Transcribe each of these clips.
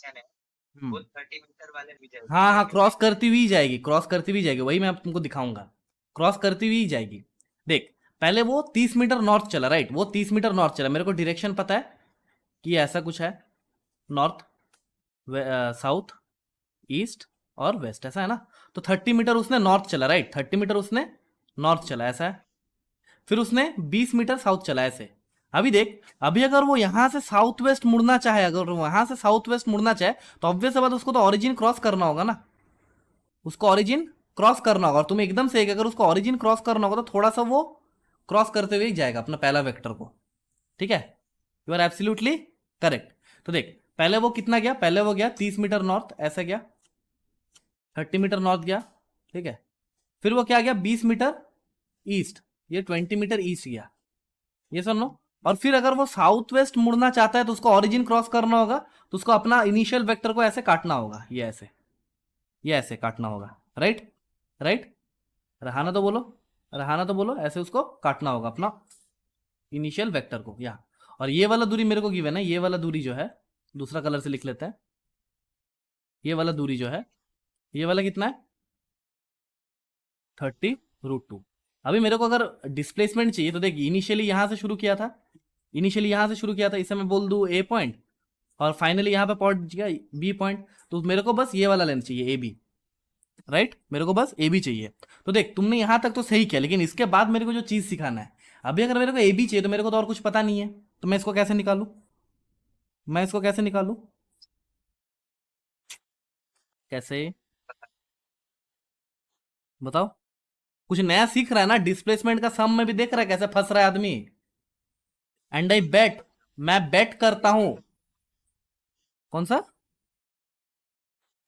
हम्म, 30 metre वाले भी जाएगी। हाँ हाँ, क्रॉस करती हुई जाएगी, क्रॉस करती हुई जाएगी, वही मैं अब तुमको दिखाऊंगा। क्रॉस करती हुई जाएगी। देख, पहले वो 30 मीटर नॉर्थ चला, राइट, वो 30 मीटर नॉर्थ चला, मेरे को डायरेक्शन पता है कि ऐसा कुछ है, नॉर्थ, साउथ, ईस्ट और वेस्ट, ऐसा है ना। तो 30 मीटर उसने नॉर्थ चला, राइट, 30 मीटर उसने नॉर्थ चला, ऐसा है। फिर उसने 20 मीटर साउथ चला, ऐसे। अभी देख, अभी अगर वो यहां से साउथ वेस्ट मुड़ना चाहे, अगर वहां से साउथ वेस्ट मुड़ना चाहे, तो ऑब्वियस बात, उसको तो ऑरिजिन क्रॉस करना होगा ना। उसको ऑरिजिन क्रॉस करना होगा, और तुम एकदम से, अगर उसको ऑरिजिन क्रॉस करना होगा तो थोड़ा सा वो क्रॉस करते हुए ही जाएगा अपना पहला वेक्टर को। ठीक है, यू आर एब्सोल्युटली करेक्ट। तो देख, पहले वो कितना गया, पहले वो गया 30 मीटर नॉर्थ, ऐसा गया, 30 मीटर नॉर्थ गया। ठीक है, फिर वो क्या गया, 20 मीटर ईस्ट, ये 20 मीटर ईस्ट गया, ये सुन लो। और फिर अगर वो साउथ वेस्ट मुड़ना चाहता है तो उसको ऑरिजिन क्रॉस करना होगा, तो उसको अपना इनिशियल वेक्टर को ऐसे काटना होगा, ये ऐसे, ये ऐसे काटना होगा, राइट, राइट। रहाना तो बोलो, रहाना तो बोलो, ऐसे उसको काटना होगा अपना इनिशियल वेक्टर को यहाँ। और ये वाला दूरी मेरे को गिवन है, ये वाला दूरी जो है, दूसरा कलर से लिख लेते हैं, ये वाला दूरी जो है, ये वाला कितना है, 30√2। अभी मेरे को अगर डिस्प्लेसमेंट चाहिए तो देख, इनिशियली यहां से शुरू किया था, इनिशियली यहां से शुरू किया था, इसे मैं बोल दूं ए पॉइंट, और फाइनली यहां पे पहुंच गया बी पॉइंट। तो मेरे को बस ये वाला लेंथ चाहिए, ए बी, राइट, मेरे को बस ए बी चाहिए। तो देख, तुमने यहां तक तो सही किया, लेकिन इसके बाद मेरे को जो चीज सिखाना है, अभी अगर मेरे को ए बी चाहिए तो मेरे को तो और कुछ पता नहीं है, तो मैं इसको कैसे निकालू, मैं इसको कैसे निकालू, कैसे, बताओ। कुछ नया सीख रहा है ना, डिस्प्लेसमेंट का सम में भी देख रहा है कैसे फंस रहा है आदमी। एंड आई बेट, मैं बेट करता हूं। कौन सा?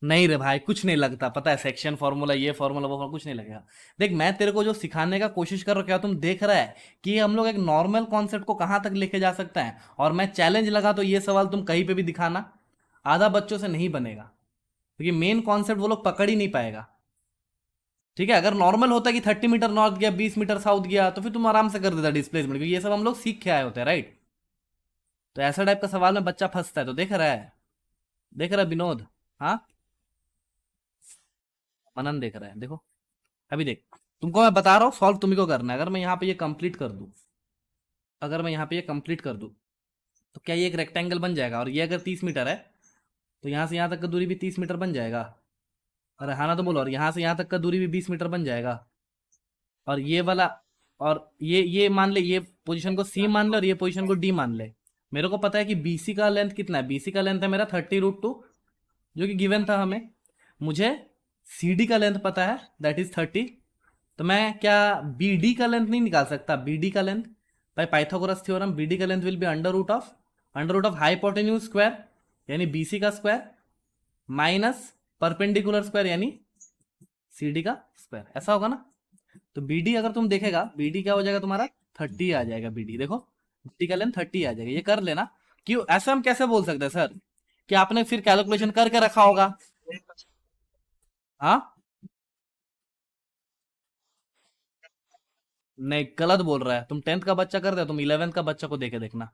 नहीं रे भाई, कुछ नहीं लगता, पता है, सेक्शन फॉर्मूला, ये फॉर्मूला, वो फॉर्मूला, कुछ नहीं लगेगा। देख, मैं तेरे को जो सिखाने का कोशिश कर रहा हूं, क्या तुम देख रहा है कि हम लोग एक नॉर्मल कॉन्सेप्ट को कहां तक लेके जा सकते हैं। और मैं चैलेंज लगा तो ये सवाल तुम कहीं पे भी दिखाना, आधा बच्चों से नहीं बनेगा, क्योंकि मेन कॉन्सेप्ट वो लोग पकड़ ही नहीं पाएगा। ठीक है, अगर नॉर्मल होता कि 30 मीटर नॉर्थ गया, 20 मीटर साउथ गया, तो फिर तुम आराम से कर देता डिस्प्लेसमेंट, क्योंकि ये सब हम लोग सीख के आए होते हैं, राइट। तो ऐसा टाइप का सवाल में बच्चा फंसता है, तो देख रहा है, देख रहा है विनोद, हाँ, मनन देख रहा है, देखो। अभी देख, तुमको मैं बता रहा हूँ, सॉल्व तुम्ही को करना है। अगर मैं यहाँ पे ये कंप्लीट कर दूं, अगर मैं यहाँ पे ये कंप्लीट कर दूं, तो क्या ये एक रेक्टेंगल बन जाएगा, और ये अगर 30 मीटर है, तो यहाँ से यहाँ तक का दूरी भी 30 मीटर बन जाएगा। अरे हाँ ना, तो बोलो, और यहाँ से यहाँ तक का दूरी भी 20 मीटर बन जाएगा। और ये वाला, और ये मान ले, ये पोजीशन को सी मान ले, और ये पोजीशन को डी मान ले। मेरे को पता है कि बीसी का लेंथ कितना है, बीसी का लेंथ है मेरा 30√2, जो कि गिवन था हमें। मुझे सी डी का लेंथ पता है, दैट इज 30। तो मैं क्या बी डी का लेंथ नहीं निकाल सकता, बी डी का length, by Pythagoras theorem, B D का length will be under root of hypotenuse square, यानी बीसी का स्क्वायर, माइनस परपेंडिकुलर स्क्वायर, यानी सी डी का स्क्वायर, ऐसा होगा ना। तो बी डी अगर तुम देखेगा, बी डी क्या हो जाएगा तुम्हारा, 30 आ जाएगा बी डी, देखो, बी डी का लेंथ 30 आ जाएगा, ये कर लेना। क्यों ऐसा हम कैसे बोल सकते हैं सर, कि आपने फिर कैलकुलेशन करके रखा होगा। हाँ, नहीं, गलत बोल रहा है, तुम 10th का बच्चा कर दे, तुम 11th का बच्चा को देके देखना।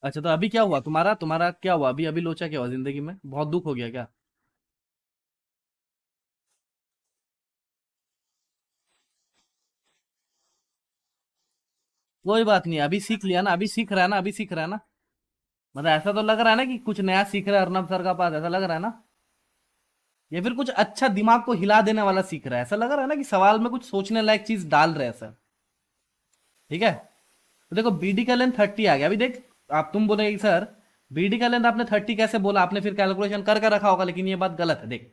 अच्छा, तो अभी क्या हुआ तुम्हारा, तुम्हारा क्या हुआ अभी, अभी लोचा क्या हुआ जिंदगी में, बहुत दुख हो गया क्या? कोई बात नहीं, अभी सीख लिया ना, अभी सीख रहा है ना, अभी सीख रहा है ना। मतलब ऐसा तो लग रहा है ना कि कुछ नया सीख रहा है अर्नब सर का पास, ऐसा लग रहा है ना। या फिर कुछ अच्छा दिमाग को हिला देने वाला सीख रहा है, ऐसा लग रहा है ना कि सवाल में कुछ सोचने लायक चीज डाल रहे हैं सर। ठीक है, तो देखो, बीडी का लेंथ 30 आ गया। अभी देख, आप तुम बोलेगे सर बीडी का लेंथ आपने 30 कैसे बोला, आपने फिर कैलकुलेशन करके रखा होगा, लेकिन ये बात गलत है। देख,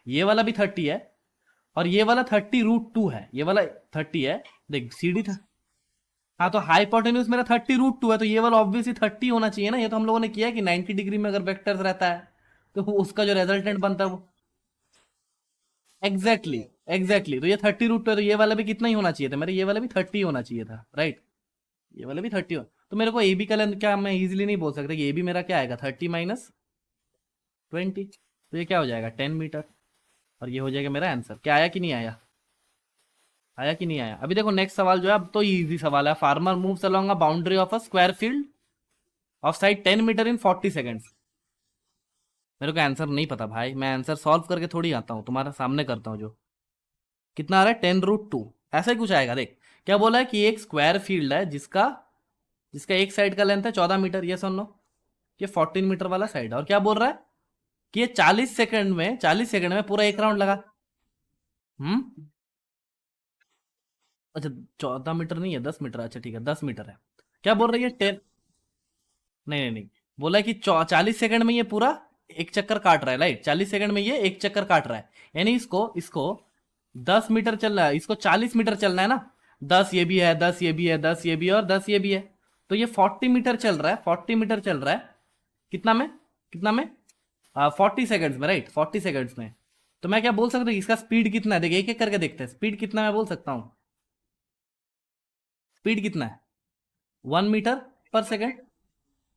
ये वाला भी 30 है, और ये वाला 30√2 है, ये वाला 30 है। देख, सी डी था, हाँ, तो हाइपोटेन्यूज मेरा 30√2 है, तो ये वाला ऑब्वियसली 30 होना चाहिए ना। ये तो हम लोगों ने किया है कि 90 डिग्री में अगर वेक्टर्स रहता है, तो उसका जो रिजल्टेंट बनता है वो, एग्जैक्टली, एग्जैक्टली। तो ये 30√2 है, तो ये वाला भी कितना ही होना चाहिए था मेरे, ये वाला भी 30 होना चाहिए था, राइट। ये वाला भी 30 हो, तो मेरे को ए बी का लेंथ क्या, मैं इजीली नहीं बोल सकता कि ए बी मेरा क्या आएगा, 30 - 20, तो ये क्या हो जाएगा, 10 मीटर। और ये हो जाएगा मेरा आंसर, क्या आया कि नहीं आया? आया कि नहीं आया? अभी देखो नेक्स्ट सवाल जो है, अब तो इजी सवाल है। Farmer moves along a boundary of a square field of side 10 metre in 40 seconds. मेरे को आंसर नहीं पता भाई, मैं आंसर सॉल्व करके थोड़ी आता हूँ, तुम्हारे सामने करता हूँ। जो कितना आ रहा है, 10√2, ऐसा ही कुछ आएगा। देख क्या बोला है कि एक स्क्वायर फील्ड है जिसका जिसका एक साइड का लेंथ है 14 मीटर, ये सुन लो, ये 14 मीटर वाला साइड है। और क्या बोल रहा है कि ये 40 सेकंड में पूरा एक राउंड लगा। हम्म। अच्छा, 14 मीटर नहीं है, 10 मीटर। अच्छा ठीक है, 10 मीटर है। क्या बोल रही है, 10? नहीं नहीं नहीं, बोला है कि 40 सेकंड में ये पूरा एक चक्कर काट रहा है, राइट? 40 सेकंड में ये एक चक्कर काट रहा है, यानी इसको इसको 10 मीटर चल रहा है, इसको 40 मीटर चलना है ना। 10 ये भी है, 10 ये भी है, 10 ये भी है और 10 ये भी है। तो ये 40 मीटर चल रहा है, 40 मीटर चल रहा है। कितना में, कितना में? 40 सेकंड्स में, राइट? 40 सेकंड्स में। तो मैं क्या बोल सकता हूँ, इसका स्पीड कितना है? देखिए एक एक करके देखते हैं, स्पीड कितना मैं बोल सकता हूँ। स्पीड कितना है? 1 मीटर पर सेकेंड।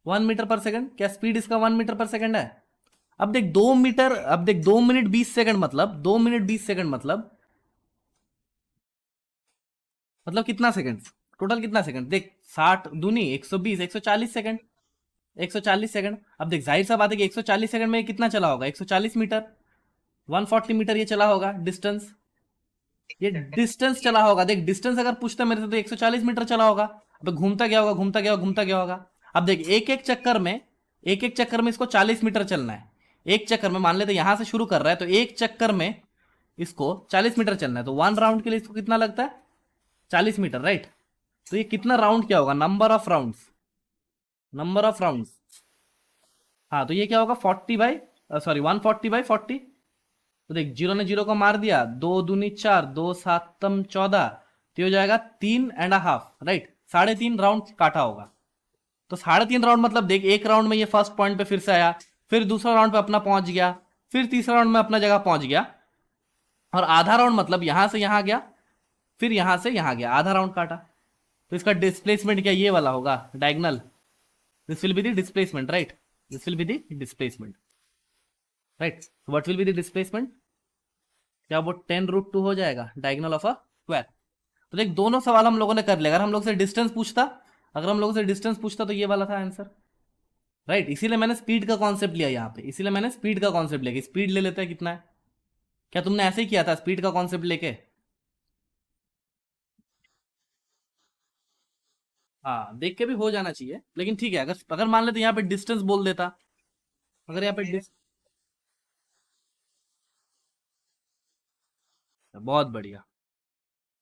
1 मीटर पर सेकेंड, क्या स्पीड इसका 1 मीटर पर सेकेंड है? अब देख 2 मीटर, अब देख 2 मिनट 20 सेकंड मतलब 2 मिनट 20 सेकंड मतलब कितना सेकंड? टोटल कितना सेकंड देख, 60 दूनी 120, 140 सेकंड। 140 सेकंड। अब देख जाहिर सा बात है कि 140 सेकंड में ये कितना चला होगा, 140 मीटर। 140 मीटर ये चला होगा डिस्टेंस, ये डिस्टेंस चला होगा। देख डिस्टेंस अगर पूछता मेरे से तो 140 मीटर चला होगा। अब घूमता गया होगा, घूमता गया होगा, घूमता गया होगा। अब देख एक एक चक्कर में इसको 40 मीटर चलना है। एक चक्कर में मान लेते यहां से शुरू कर रहा है, तो एक चक्कर में इसको 40 मीटर चलना है, तो 1 राउंड के लिए इसको कितना लगता है? 40 मीटर, राइट? तो ये कितना राउंड क्या होगा, number of rounds, number of rounds. हाँ, तो ये क्या होगा, 140/40। तो देख जीरो ने जीरो को मार दिया, 2 दूनी 4, 2 7 14, तो ये हो जाएगा 3.5, राइट? 3.5 राउंड काटा होगा। तो 3.5 राउंड मतलब देख, एक राउंड में ये फर्स्ट पॉइंट पे फिर से आया, फिर दूसरा राउंड पे अपना पहुंच गया, फिर तीसरा राउंड में अपना जगह पहुंच गया। और आधा राउंड मतलब यहां से यहां गया, फिर यहां से यहां गया, आधा राउंड काटा। तो इसका डिस्प्लेसमेंट क्या ये वाला होगा, diagonal. This will be the displacement, right? This will be the displacement, right? What will be the displacement? क्या वो 10√2 हो जाएगा, डायगनल ऑफ अ स्क्वायर। तो देख दोनों सवाल हम लोगों ने कर लिया। अगर हम लोग से डिस्टेंस पूछता, तो ये वाला था आंसर, राइट? इसीलिए मैंने स्पीड का कॉन्सेप्ट लिया यहाँ पे, इसीलिए मैंने स्पीड का कॉन्सेप्ट लिया कि स्पीड ले लेते हैं कितना है। क्या तुमने ऐसे ही किया था स्पीड का कॉन्सेप्ट लेके? हाँ, देख के भी हो जाना चाहिए, लेकिन ठीक है, अगर अगर मान लेते यहाँ पे डिस्टेंस बोल देता, अगर यहाँ पे बहुत बढ़िया।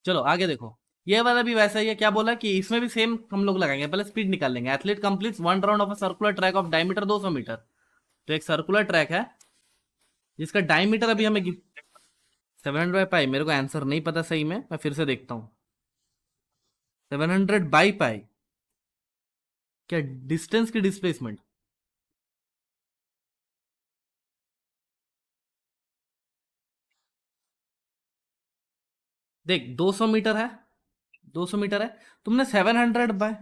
चलो आगे देखो, ये वाला भी वैसा ही है। क्या बोला कि इसमें भी सेम हम लोग लगाएंगे, पहले स्पीड निकाल लेंगे। Athlete completes 1 round of a circular track of diameter 200 metre. तो एक सर्कुलर ट्रैक है जिसका डायमीटर अभी हमें 700/पाई। मेरे को आंसर नहीं पता सही में, मैं फिर से देखता हूँ। 700/पाई, क्या डिस्टेंस की डिस्प्लेसमेंट? देख 200 मीटर है, 200 मीटर है। तुमने 700 बाय,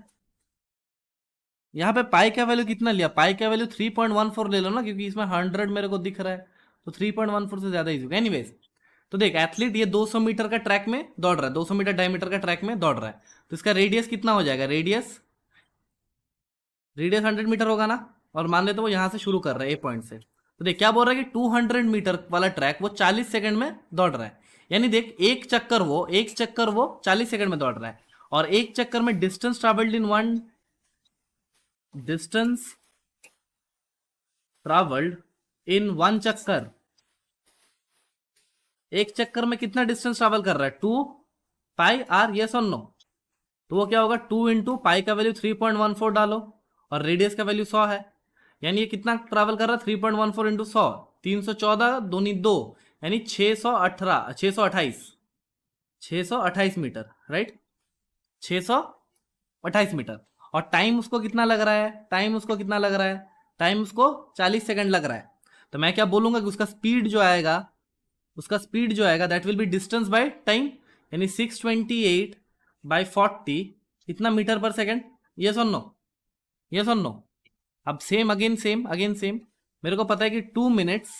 यहाँ पे पाई का वैल्यू कितना लिया? पाई का वैल्यू 3.14 ले लो ना, क्योंकि इसमें 100 मेरे को दिख रहा है, तो 3.14 से ज्यादा इजी होगा। एनीवेज, तो देख एथलीट ये 200 मीटर का ट्रैक में दौड़ रहा है, 200 मीटर डायमीटर का ट्रैक में दौड़ रहा है। तो इसका रेडियस कितना हो जाएगा? रेडियस रेडियस 100 मीटर होगा ना। और मान लेते वो यहाँ से शुरू कर रहा है ए पॉइंट से। तो देख क्या बोल रहा है कि 200 मीटर वाला ट्रैक वो 40 सेकंड में दौड़ रहा है। यानी देख एक चक्कर वो 40 सेकंड में दौड़ रहा है। और एक चक्कर में डिस्टेंस ट्रेवल्ड इन वन चक्कर, एक चक्कर में कितना डिस्टेंस ट्रेवल कर रहा है? 2 पाई r, यस और नो? तो वो क्या होगा, 2 × पाई का वैल्यू 3.14 डालो, और रेडियस का वैल्यू 100 है। यानी ये कितना ट्रैवल कर रहा है? 3.14 इंटू 100, 314 दूनी 2, यानी 628 मीटर, राइट? 628 मीटर। और टाइम उसको कितना लग रहा है? टाइम उसको 40 सेकंड लग रहा है। तो मैं क्या बोलूंगा कि उसका स्पीड जो आएगा that will B distance by time, यानी 628/40, इतना मीटर पर सेकंड। यस और नो? यस और नो? अब सेम, मेरे को पता है कि 2 मिनट्स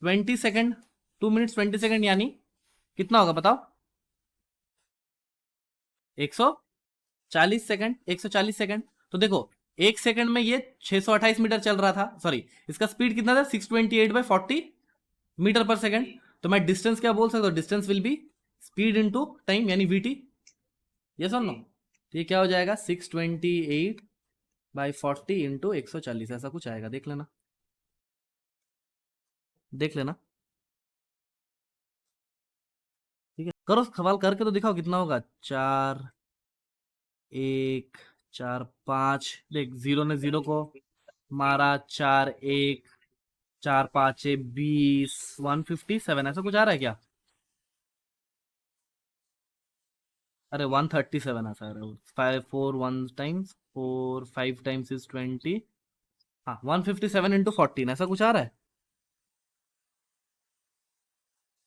20 सेकंड, 2 मिनट्स 20 सेकंड यानी कितना होगा बताओ? 140 सेकंड, 140 सेकंड। तो देखो 1 सेकंड में ये 628 मीटर चल रहा था, सॉरी इसका स्पीड कितना था 628/40 मीटर पर सेकंड। तो मैं डिस्टेंस क्या बोल सकता हूँ, distance will be speed into time यानी वीटी। यस और नो? तो ये क्या हो जाएगा 628/40 इंटू 140, ऐसा कुछ आएगा, देख लेना, देख लेना। ठीक है, करो सवाल करके तो दिखाओ कितना होगा। 4 1 4 5, देख जीरो ने जीरो को मारा, 4 1 4 5 20, 157, ऐसा कुछ आ रहा है क्या? अरे 137 ऐसा आ रहा है। 5 4 1 टाइम्स 4 5 टाइम्स इज 20। हाँ 157 × 14 ऐसा कुछ आ रहा है?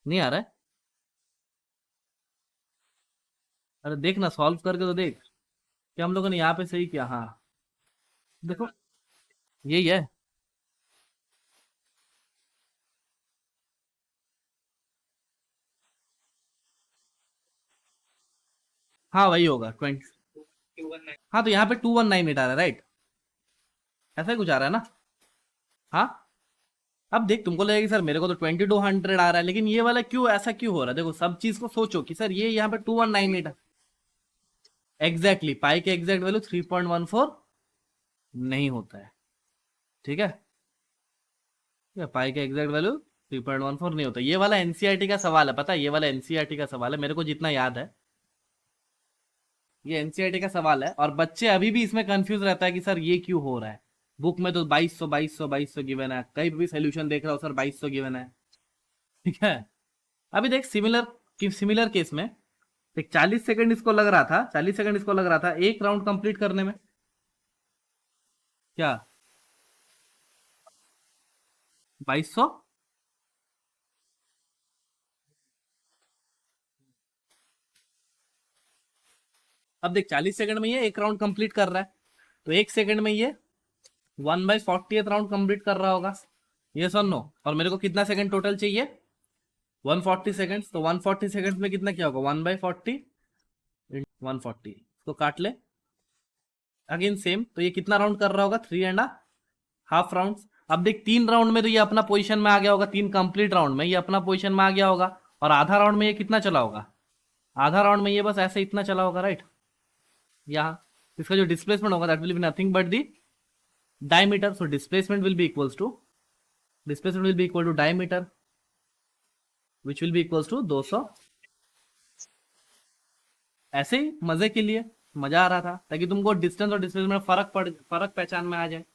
नहीं आ रहा है? अरे देख ना, सॉल्व करके तो देख कि हम लोगों ने यहाँ पे सही किया। हाँ देखो यही है। हाँ वही होगा 20। हाँ तो यहाँ पे 2198 आ रहा है, राइट? ऐसा ही कुछ आ रहा है ना? हाँ अब देख, तुमको लगेगा कि सर मेरे को तो 2200 आ रहा है, लेकिन ये वाला क्यों, ऐसा क्यों हो रहा है? देखो सब चीज को सोचो कि सर ये यहाँ पे 2198 एग्जैक्टली पाई के एग्जैक्ट वैल्यू 3.14 नहीं होता है। ठीक है, पाई का एग्जैक्ट वैल्यू 3.14 नहीं होता। ये वाला एनसीईआरटी का सवाल है, पता है? ये वाला एनसीईआरटी का सवाल है, मेरे को जितना याद है ये एनसीईआरटी का सवाल है। और बच्चे अभी भी इसमें कंफ्यूज रहता है कि सर ये क्यों हो रहा है। बुक में तो 2200 गिवन है, कहीं भी सोल्यूशन देख रहा हो सर 2200 गिवन है। ठीक है, अभी देख सिमिलर केस में देख 40 सेकंड इसको लग रहा था, 40 सेकंड इसको लग रहा था एक राउंड कंप्लीट करने में। क्या 2200? अब देख 40 सेकंड में ये एक राउंड कंप्लीट कर रहा है, तो 1 सेकंड में ये 1/40 राउंड कंप्लीट कर रहा होगा। ये सुन नो, और मेरे को कितना सेकंड टोटल चाहिए? 140 सेकंड। तो 140 सेकंड में कितना क्या होगा? 1/40 140, तो काट ले। अगेन सेम, तो ये कितना राउंड कर रहा होगा? 3.5 राउंड। अब देख 3 राउंड में तो ये अपना पोजीशन में आ गया होगा, 3 कंप्लीट राउंड में ये अपना पोजीशन में आ गया होगा। और आधा राउंड में ये कितना चला होगा? आधा राउंड में ये बस ऐसे इतना चला होगा, राइट? यहाँ इसका जो डिस्प्लेसमेंट होगा that will be nothing but the diameter. So displacement will be equals to, displacement will be equal to diameter which will be equals to 200। ऐसे ही मजे के लिए, मजा आ रहा था ताकि तुमको डिस्टेंस और डिस्प्लेसमेंट में फर्क पहचान में आ जाए।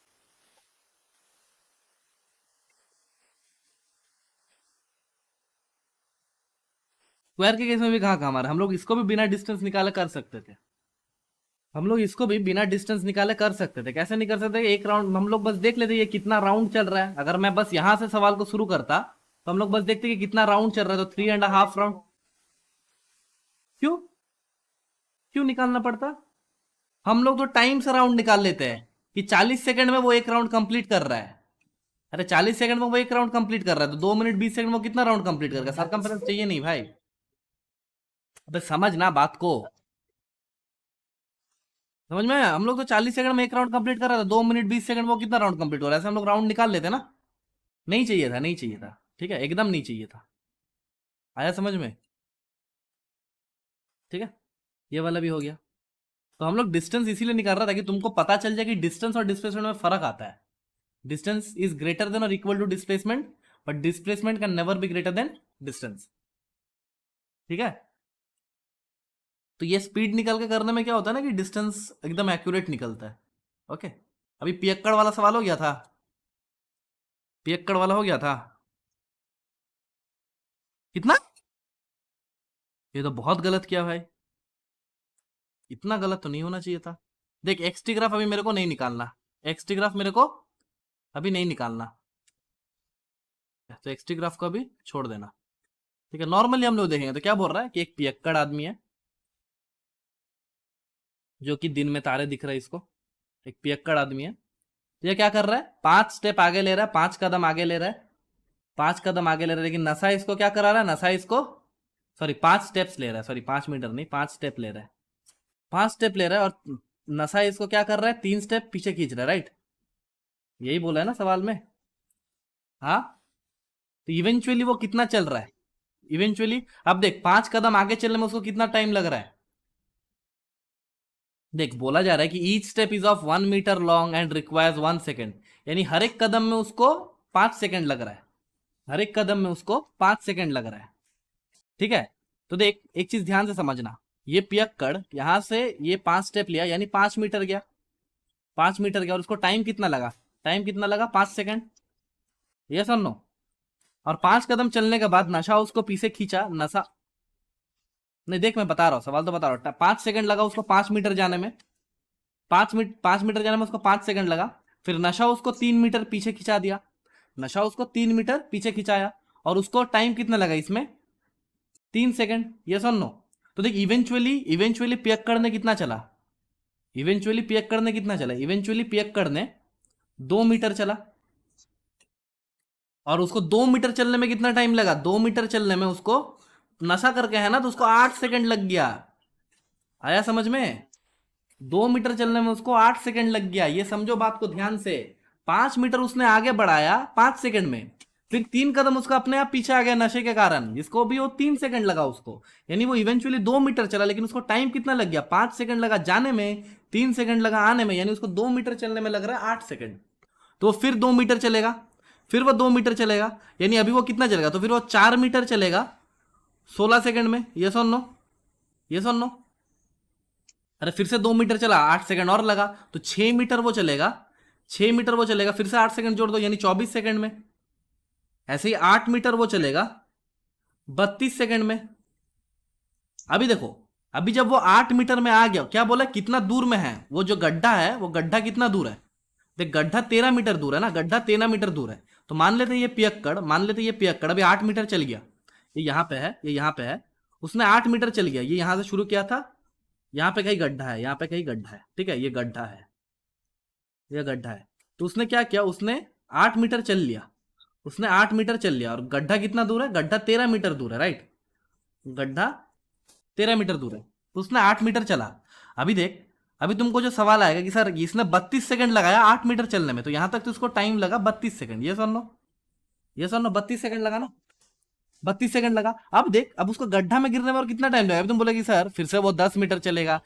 स्क्वायर के केस में भी कहाँ काम आ रहा है, हम लोग इसको भी बिना डिस्टेंस निकाले कर सकते थे। हम लोग इसको भी बिना डिस्टेंस निकाले कर सकते थे। कैसे नहीं कर सकते? एक राउंड हम लोग बस देख लेते ये कितना राउंड चल रहा है। अगर मैं बस यहां से सवाल को शुरू करता तो हम लोग बस देखते कि कितना राउंड चल रहा है, तो 3.5 राउंड। क्यों क्यों निकालना पड़ता? हम लोग तो टाइम से राउंड निकाल लेते हैं कि 40 सेकंड में वो एक राउंड कंप्लीट कर रहा है। अरे 40 सेकंड में वो एक राउंड कंप्लीट कर रहा है, तो 2 मिनट 20 सेकंड में वो कितना राउंड कंप्लीट करेगा? सरकमफ्रेंस चाहिए नहीं भाई। अबे समझ ना बात को, समझ में आया? हम लोग तो 40 सेकंड में एक राउंड कंप्लीट कर रहा था, 2 मिनट 20 सेकंड में वो कितना राउंड कंप्लीट हो रहा है, ऐसे हम लोग राउंड निकाल लेते ना। नहीं चाहिए था, नहीं चाहिए था। ठीक है, एकदम नहीं चाहिए था। आया समझ में? ठीक है, ये वाला भी हो गया। तो हम लोग डिस्टेंस इसीलिए निकाल रहा था कि तुमको पता चल जाए कि डिस्टेंस और डिस्प्लेसमेंट में फर्क आता है। डिस्टेंस इज ग्रेटर देन और equal to displacement, but displacement can never be greater than distance. ठीक है, तो ये स्पीड निकल के करने में क्या होता है ना कि डिस्टेंस एकदम एक्यूरेट निकलता है। ओके, अभी पियक्कड़ वाला सवाल हो गया था, पियक्कड़ वाला हो गया था। कितना? ये तो बहुत गलत किया भाई, इतना गलत तो नहीं होना चाहिए था। देख एक्सटी ग्राफ अभी मेरे को नहीं निकालना, एक्सटी ग्राफ मेरे को अभी नहीं निकालना, तो एक्सटी ग्राफ को अभी छोड़ देना। ठीक है, नॉर्मली हम लोग देखेंगे तो क्या बोल रहा है कि एक पियक्कड़ आदमी है जो कि दिन में तारे दिख रहे हैं इसको। एक पियक्कड़ आदमी है, तो ये क्या कर रहा है? 5 स्टेप आगे ले रहा है, 5 कदम आगे ले रहा है, 5 कदम आगे ले रहा है, लेकिन नशा इसको क्या करा रहा है? नशा इसको, सॉरी 5 स्टेप्स ले रहा है, सॉरी 5 मीटर नहीं 5 स्टेप ले रहा है। 5 स्टेप ले रहा है और नशा इसको क्या कर रहा है, 3 स्टेप पीछे खींच रहा है, राइट? यही बोला है ना सवाल में। हाँ, तो इवेंचुअली वो कितना चल रहा है, इवेंचुअली अब देख 5 कदम आगे चलने में उसको कितना टाइम लग रहा है। देख बोला जा रहा है कि each step is of 1 metre long and requires 1 second, यानी हर एक कदम में उसको 5 सेकेंड लग रहा है, हर एक कदम में उसको 5 सेकेंड लग रहा है। ठीक है, तो देख एक चीज ध्यान से समझना, ये पियक्कड़ यहां से ये 5 स्टेप लिया यानी 5 मीटर गया, 5 मीटर गया और उसको टाइम कितना लगा, टाइम कितना लगा, 5 सेकेंड। ये सुन लो, और 5 कदम चलने के बाद नशा उसको पीछे खींचा, नशा नहीं, देख मैं बता रहा हूँ, सवाल तो बता रहा हूँ, 5 सेकेंड लगा उसको 5 मीटर जाने में, 5 मीटर जाने में उसको 5 सेकेंड लगा। फिर नशा उसको 3 मीटर पीछे खिंचा दिया, नशा उसको 3 मीटर पीछे खिंचाया, और उसको टाइम कितना लगा इसमें, 3 सेकेंड। ये सुन लो, तो देख इवेंचुअली इवेंचुअली पियक्कड़ ने कितना चला, इवेंचुअली पियक्कड़ ने कितना चला, इवेंचुअली पियक्कड़ ने 2 मीटर चला, और उसको 2 मीटर चलने में कितना टाइम लगा, 2 मीटर चलने में उसको, नशा करके है ना, तो उसको 8 सेकेंड लग गया। आया समझ में, 2 मीटर चलने में उसको 8 सेकेंड लग गया, ये समझो बात को ध्यान से। 5 मीटर उसने आगे बढ़ाया 5 सेकेंड में, फिर 3 कदम उसका अपने आप पीछे आ गया नशे के कारण, जिसको भी वो 3 सेकेंड लगा उसको, यानी वो इवेंचुअली 2 मीटर चला, लेकिन उसको टाइम कितना लग गया, 5 सेकेंड लगा जाने में, 3 सेकेंड लगा आने में, यानी उसको 2 मीटर चलने में लग रहा है 8 सेकेंड। तो फिर 2 मीटर चलेगा, फिर वो 2 मीटर चलेगा, यानी अभी वो कितना चलेगा, तो फिर वो 4 मीटर चलेगा 16 सेकेंड में। ये सुन लो, ये सुन लो, अरे फिर से 2 मीटर चला, 8 सेकेंड और लगा, तो 6 मीटर वो चलेगा, 6 मीटर वो चलेगा, फिर से 8 सेकेंड जोड़ दो यानी 24 सेकेंड में। ऐसे ही 8 मीटर वो चलेगा 32 सेकेंड में। अभी देखो, अभी जब वो 8 मीटर में आ गया, क्या बोला, कितना दूर में है वो जो गड्ढा है, वो गड्ढा कितना दूर है, देख गड्ढा 13 मीटर दूर है ना, गड्ढा 13 मीटर दूर है। तो मान लेते ये पियक्कड़, मान लेते ये पियक्कड़ अभी 8 मीटर चल गया, ये यहाँ पे है, ये यहाँ पे है, उसने 8 मीटर चल गया, ये यहाँ से शुरू किया था, यहाँ पे कहीं गड्ढा है, यहाँ पे कहीं गड्ढा है, ठीक है, ये गड्ढा है, ये गड्ढा है। तो उसने क्या किया, उसने 8 मीटर चल लिया, उसने 8 मीटर चल लिया, और गड्ढा कितना दूर है, गड्ढा 13 मीटर दूर है, राइट? गड्ढा 13 मीटर दूर है, तो उसने 8 मीटर चला। अभी देख, अभी तुमको जो सवाल आएगा कि सर इसने 32 सेकंड लगाया 8 मीटर चलने में, तो यहां तक तो उसको टाइम लगा 32 सेकंड, ये सुन लो, ये सुन लो, 32 सेकंड लगा ना, 32 सेकंड लगा। अब देख, अब उसको गड्ढा में गिरने में और कितना टाइम लगेगा, अभी तुम बोलेगी सर फिर से वो 10 मीटर चलेगा,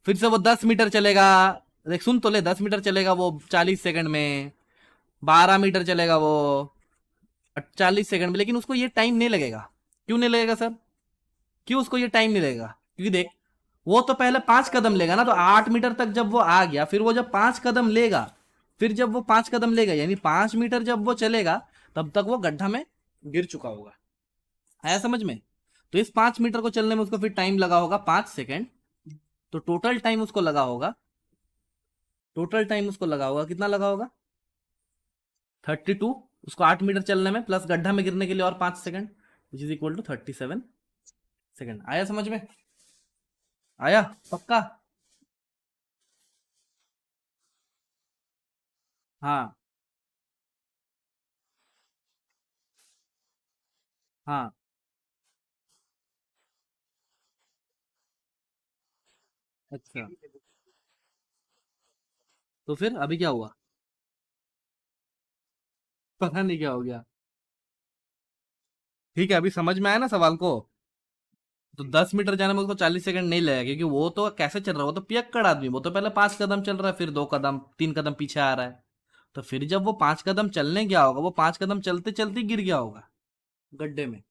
फिर से वो 10 मीटर चलेगा, देख सुन तो ले, 10 मीटर चलेगा वो 40 सेकंड में, 12 मीटर चलेगा वो 40 सेकंड में, लेकिन उसको ये टाइम नहीं लगेगा। क्यों नहीं लगेगा सर, क्यों उसको ये टाइम नहीं लगेगा, क्योंकि देख वो तो पहले 5 कदम लेगा ना, तो 8 मीटर तक जब वो आ गया, फिर वो जब 5 कदम लेगा, फिर जब वो 5 कदम लेगा यानी 5 मीटर जब वो चलेगा, तब तक वो गड्ढा में गिर चुका होगा। आया समझ में? तो इस 5 मीटर को चलने में उसको फिर टाइम लगा होगा 5 सेकेंड, तो टोटल टाइम उसको लगा होगा, टोटल टाइम उसको लगा होगा, कितना लगा होगा, 32, उसको 8 मीटर चलने में प्लस गड्ढा में गिरने के लिए और 5 second, which is equal to 37 second. आया समझ में? आया पक्का? हाँ, हाँ, अच्छा, तो फिर अभी क्या हुआ, पता नहीं क्या हो गया। ठीक है, अभी समझ में आया ना सवाल को? तो 10 मीटर जाने में उसको 40 सेकंड नहीं लगेगा, क्योंकि वो तो कैसे चल रहा है, वो तो पियक्कड़ आदमी, वो तो पहले 5 कदम चल रहा है, फिर 2 कदम 3 कदम पीछे आ रहा है। तो फिर जब वो 5 कदम चलने गया होगा, वो 5 कदम चलते चलते गिर गया होगा गड्ढे में।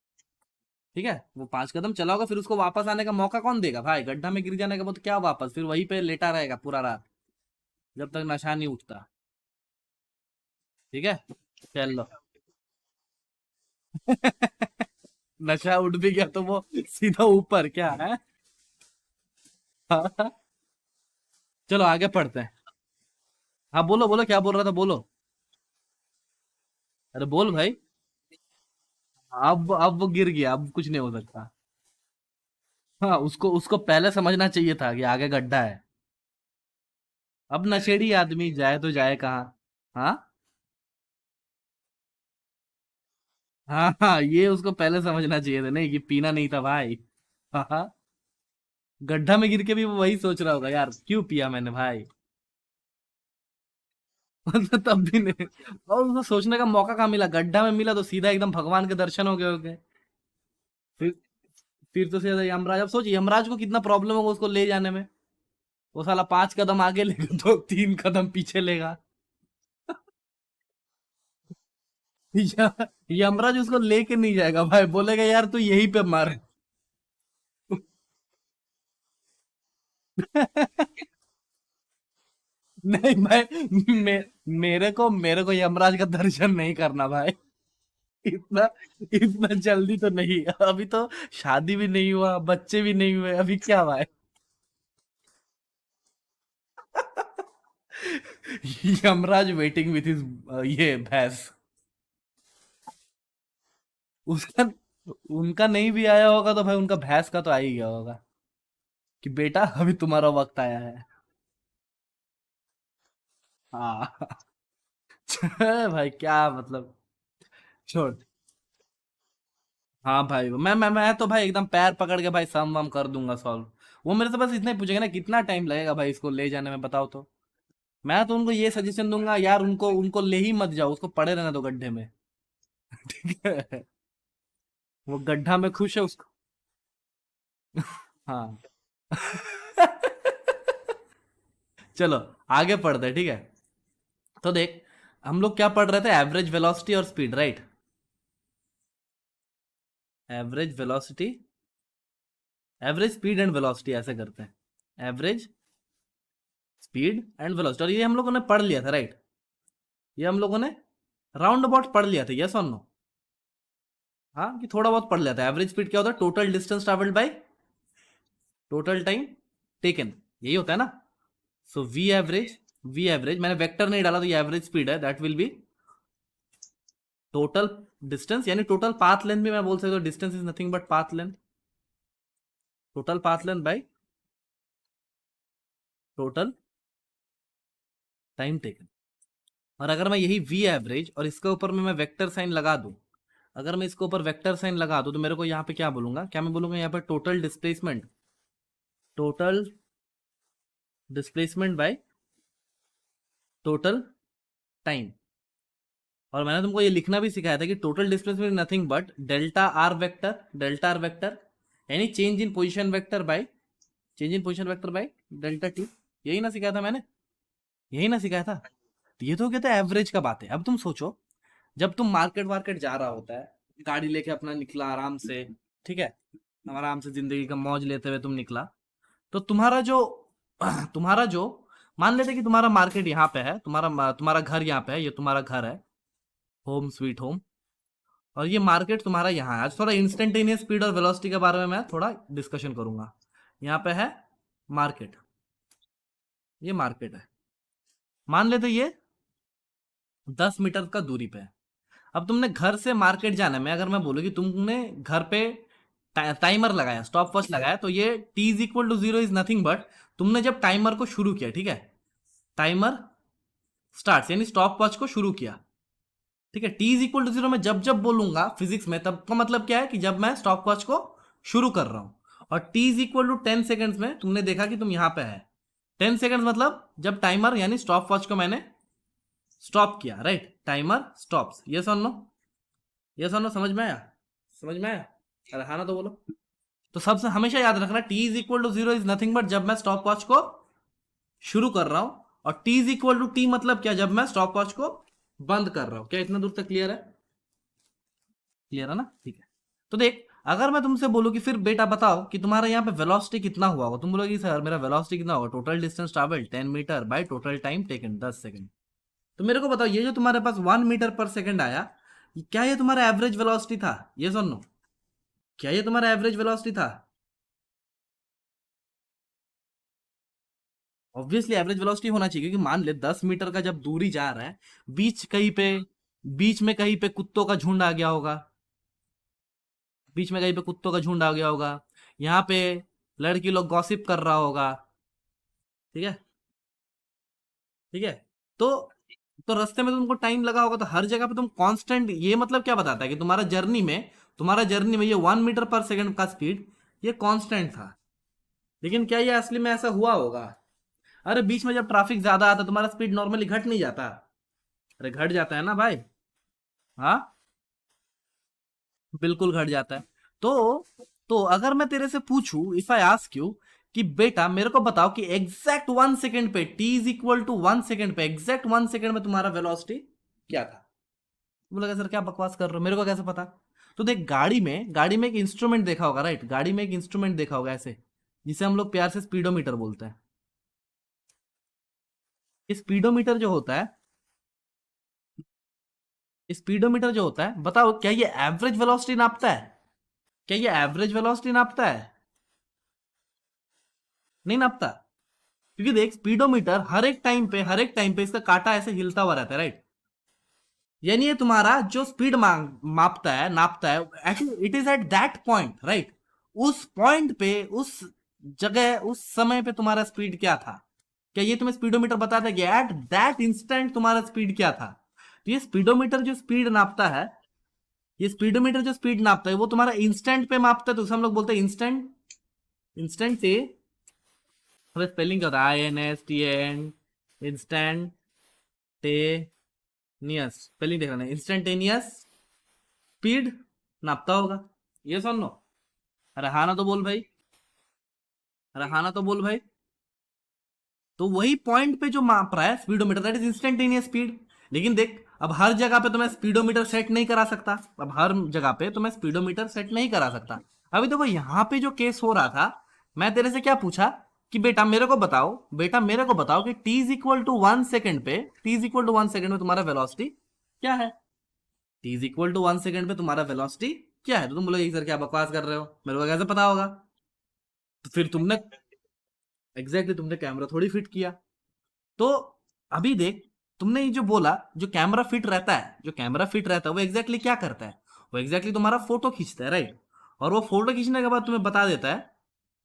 ठीक है, वो 5 कदम चला होगा, फिर उसको वापस आने का मौका कौन देगा भाई, गड्ढा में गिर जाने के बाद क्या वापस, फिर वहीं पे लेटा रहेगा पूरा रात, जब तक नशा नहीं उठता। ठीक है, चल लो। नशा उठ भी गया तो वो सीधा ऊपर क्या है। चलो आगे पढ़ते हैं। हाँ बोलो बोलो, क्या बोल रहा था, बोलो। अरे बोल भाई। अब वो गिर गया, अब कुछ नहीं हो सकता। हाँ, उसको उसको पहले समझना चाहिए था कि आगे गड्ढा है। अब नशेड़ी आदमी जाए तो जाए कहाँ। हाँ, हाँ, हाँ, ये उसको पहले समझना चाहिए था, नहीं कि पीना नहीं था भाई। हाँ, हाँ, गड्ढा में गिर के भी वो वही सोच रहा होगा, यार क्यों पिया मैंने भाई। मतलब तब भी नहीं, और उसको सोचने का मौका कहाँ मिला, गड्ढा में मिला तो सीधा एकदम भगवान के दर्शन हो गए होंगे। फिर फिर तो सीधा यमराज, अब सोच यमराज को कितना प्रॉब्लम होगा उसको ले जाने में। वो साला 5 कदम आगे लेगा तो 3 कदम पीछे लेगा। यमराज उसको लेके नहीं जाएगा भाई, बोलेगा यार तू यहीं पे मार। नहीं भाई, मेरे को यमराज का दर्शन नहीं करना भाई। इतना इतना जल्दी तो नहीं, अभी तो शादी भी नहीं हुआ, बच्चे भी नहीं हुए, अभी क्या भाई। यमराज वेटिंग विथ हिज ये भैंस। उसका उनका नहीं भी आया होगा तो भाई उनका भैंस का तो आ ही गया होगा कि बेटा अभी तुम्हारा वक्त आया है। हाँ। भाई क्या मतलब, छोड़। हाँ भाई, मैं तो भाई एकदम पैर पकड़ के भाई सम वम कर दूंगा सॉल्व। वो मेरे से बस इतना ही पूछेंगे ना कितना टाइम लगेगा भाई इसको ले जाने में, बताओ तो। मैं तो उनको ये सजेशन दूंगा यार, उनको उनको ले ही मत जाओ, उसको पड़े रहना दो गड्ढे में। ठीक है। वो गड्ढा में खुश है उसको। हाँ। चलो आगे पढ़ते हैं, ठीक है। तो देख, हम लोग क्या पढ़ रहे थे, एवरेज वेलोसिटी और speed, right. Average velocity, average speed and velocity ऐसे करते हैं, एवरेज स्पीड एंड वेलोसिटी, और ये हम लोगों ने पढ़ लिया था, राइट। ये हम लोगों ने राउंड अबाउट पढ़ लिया था, यस और नो। हाँ, कि थोड़ा बहुत पढ़ लिया था। एवरेज स्पीड क्या होता है, total distance travelled by total time taken, यही होता है ना। सो वी एवरेज मैंने वेक्टर नहीं डाला तो ये एवरेज स्पीड है, that will B total distance, यानी टोटल पाथ लेंथ भी मैं बोल सकता हूँ, distance is nothing but path length, total path length bye total time taken. और अगर मैं यही वी एवरेज और इसके ऊपर में मैं वेक्टर साइन लगा दूं, अगर मैं इसके ऊपर वेक्टर साइन लगा दूं तो मेरे को यहाँ पे क्या बोलूंगा, क्या मैं बोलूंगा यहाँ पे total displacement, total displacement by total time. और मैंने तुमको ये लिखना भी सिखाया था कि total displacement nothing but delta R vector, यानी change in position vector by change in position vector by delta T. यही ना सिखाया था मैंने, यही ना सिखाया था। तो ये तो कहते हैं एवरेज का बात है। अब तुम सोचो, जब तुम मार्केट वार्केट जा रहा होता है, गाड़ी लेके अपना निकला आराम से, ठीक है, आराम से जिंदगी का मौज लेते हुए तुम निकला, तो तुम्हारा जो तुम्हारा जो मान लेते कि तुम्हारा मार्केट यहाँ पे है, तुम्हारा घर यहाँ पे है, ये तुम्हारा घर है, होम स्वीट होम। और ये मार्केट तुम्हारा यहाँ है। आज थोड़ा इंस्टेंटेनियस स्पीड और वेलोसिटी के बारे में मैं थोड़ा डिस्कशन करूंगा। यहाँ पे है मार्केट, ये मार्केट है, मान लेते ये 10 मीटर का दूरी पे है। अब तुमने घर से मार्केट जाना है, मैं अगर मैं बोलूँ कि तुमने घर पे टाइमर लगाया, स्टॉप वॉच लगाया, तो ये T is equal to zero is nothing but, तुमने जब टाइमर को शुरू किया, ठीक है, टाइमर स्टार्ट यानी स्टॉप वॉच को शुरू किया, ठीक है, T is equal to zero में जब जब बोलूंगा फिजिक्स में, तब का मतलब क्या है कि जब मैं स्टॉप वॉच को शुरू कर रहा हूं। और T is equal to 10 seconds में तुमने देखा कि तुम यहां पे है, 10 सेकेंड्स मतलब जब टाइमर यानी स्टॉप वॉच को मैंने स्टॉप किया, राइट, टाइमर स्टॉप्स, ये सुन लो, ये सुन लो, समझ में आया, समझ में आया, अरे हाँ ना तो बोलो। तो सबसे हमेशा याद रखना, T is equal to zero is nothing but जब मैं स्टॉप वॉच को शुरू कर रहा हूं, और T is equal to T मतलब क्या, जब मैं स्टॉप वॉच को बंद कर रहा हूं। क्या इतना दूर तक क्लियर है, क्लियर है ना, ठीक है। तो देख, अगर मैं तुमसे बोलूं कि फिर बेटा बताओ कि तुम्हारा यहाँ पे वेलोसिटी कितना हुआ होगा, तुम बोलोगे सर मेरा वेलोसिटी कितना होगा, total distance travel 10 metre by total time taken 10 second. तो मेरे को बताओ, ये जो तुम्हारे पास 1 मीटर पर सेकंड आया, क्या ये तुम्हारा एवरेज वेलोसिटी था, ये सुन लो, क्या ये तुम्हारा एवरेज वेलोसिटी था। ऑब्वियसली एवरेज वेलोसिटी होना चाहिए, क्योंकि मान ले 10 मीटर का जब दूरी जा रहा है, बीच कहीं पे बीच में कहीं पे कुत्तों का झुंड आ गया होगा, बीच में कहीं पे कुत्तों का झुंड आ गया होगा, यहाँ पे लड़की लोग गॉसिप कर रहा होगा, ठीक है, ठीक है। तो तो रास्ते में तुमको टाइम लगा होगा, तो हर जगह पे तुम कांस्टेंट, ये मतलब क्या बताता है कि तुम्हारा जर्नी में ये 1 मीटर पर सेकंड का स्पीड ये कांस्टेंट था, लेकिन क्या ये असली में ऐसा हुआ होगा? अरे बीच में जब ट्रैफिक ज्यादा आता तुम्हारा स्पीड नॉर्मली घट नहीं जाता? अरे घट जाता है ना भाई। हाँ, बिल्कुल घट जाता है। तो तो अगर मैं तेरे से पूछूं, इफ आई आस्क यू कि बेटा मेरे को बताओ कि एग्जैक्ट 1 सेकंड पे, T is equal to 1 second पे, एग्जैक्ट 1 सेकंड में तुम्हारा वेलोसिटी क्या था? बोला सर क्या बकवास कर रहे हो, मेरे को कैसे पता? तो देख, गाड़ी में एक इंस्ट्रूमेंट देखा होगा, राइट? गाड़ी में एक इंस्ट्रूमेंट देखा होगा ऐसे, जिसे हम लोग प्यार से स्पीडोमीटर बोलते हैं। ये स्पीडोमीटर जो होता है, स्पीडोमीटर जो होता है, बताओ क्या ये एवरेज वेलोसिटी नापता है? क्या ये एवरेज वेलोसिटी नापता है? नहीं नापता। क्योंकि देख, स्पीडोमीटर हर एक टाइम पे इसका कांटा ऐसे हिलता हुआ रहता है, राइट? यानी ये तुम्हारा जो स्पीड मापता है, नापता है, it is at that point, right? उस पॉइंट पे, उस जगह, उस समय पे तुम्हारा स्पीड क्या था? क्या ये तुम्हें स्पीडोमीटर बताता है कि एट दैट इंस्टेंट तुम्हारा स्पीड क्या था? तो ये स्पीडोमीटर जो स्पीड नापता है, ये स्पीडोमीटर जो स्पीड नापता है, वो तुम्हारा इंस्टेंट पे मापता है, तो उसे हम लोग बोलते हैं इंस्टेंट। इंस्टेंट से हमें स्पेलिंग क्या होता है? INSTAN, instantaneous. स्पेलिंग देखना है, इंस्टेंटेनियस स्पीड नापता होगा। ये सुन लो। अरे हाँ ना तो बोल भाई। अरे हाँ ना तो बोल भाई। तो वही पॉइंट पे जो माप रहा है speedometer, that is instantaneous speed. लेकिन देख, अब हर जगह पे तो मैं स्पीडोमीटर सेट नहीं करा सकता। अब हर जगह पे तो मैं स्पीडोमीटर सेट नहीं करा सकता। अभी देखो यहाँ पे जो केस हो रहा था, मैं तेरे से क्या पूछा कि बेटा मेरे को बताओ कि T is equal to 1 second पे, T is equal to 1 second में तुम्हारा वेलोसिटी क्या है? T is equal to 1 second पे तुम्हारा वेलोसिटी क्या है? तो तुम बोलोगे सर क्या बकवास कर रहे हो, मेरे को कैसे पता होगा? तो फिर तुमने तुमने कैमरा थोड़ी फिट किया। तो अभी देख, तुमने ये जो बोला, जो कैमरा फिट रहता है, वो क्या करता है? वो तुम्हारा फोटो खींचता है, राइट? और वो फोटो खींचने के बाद तुम्हें बता देता है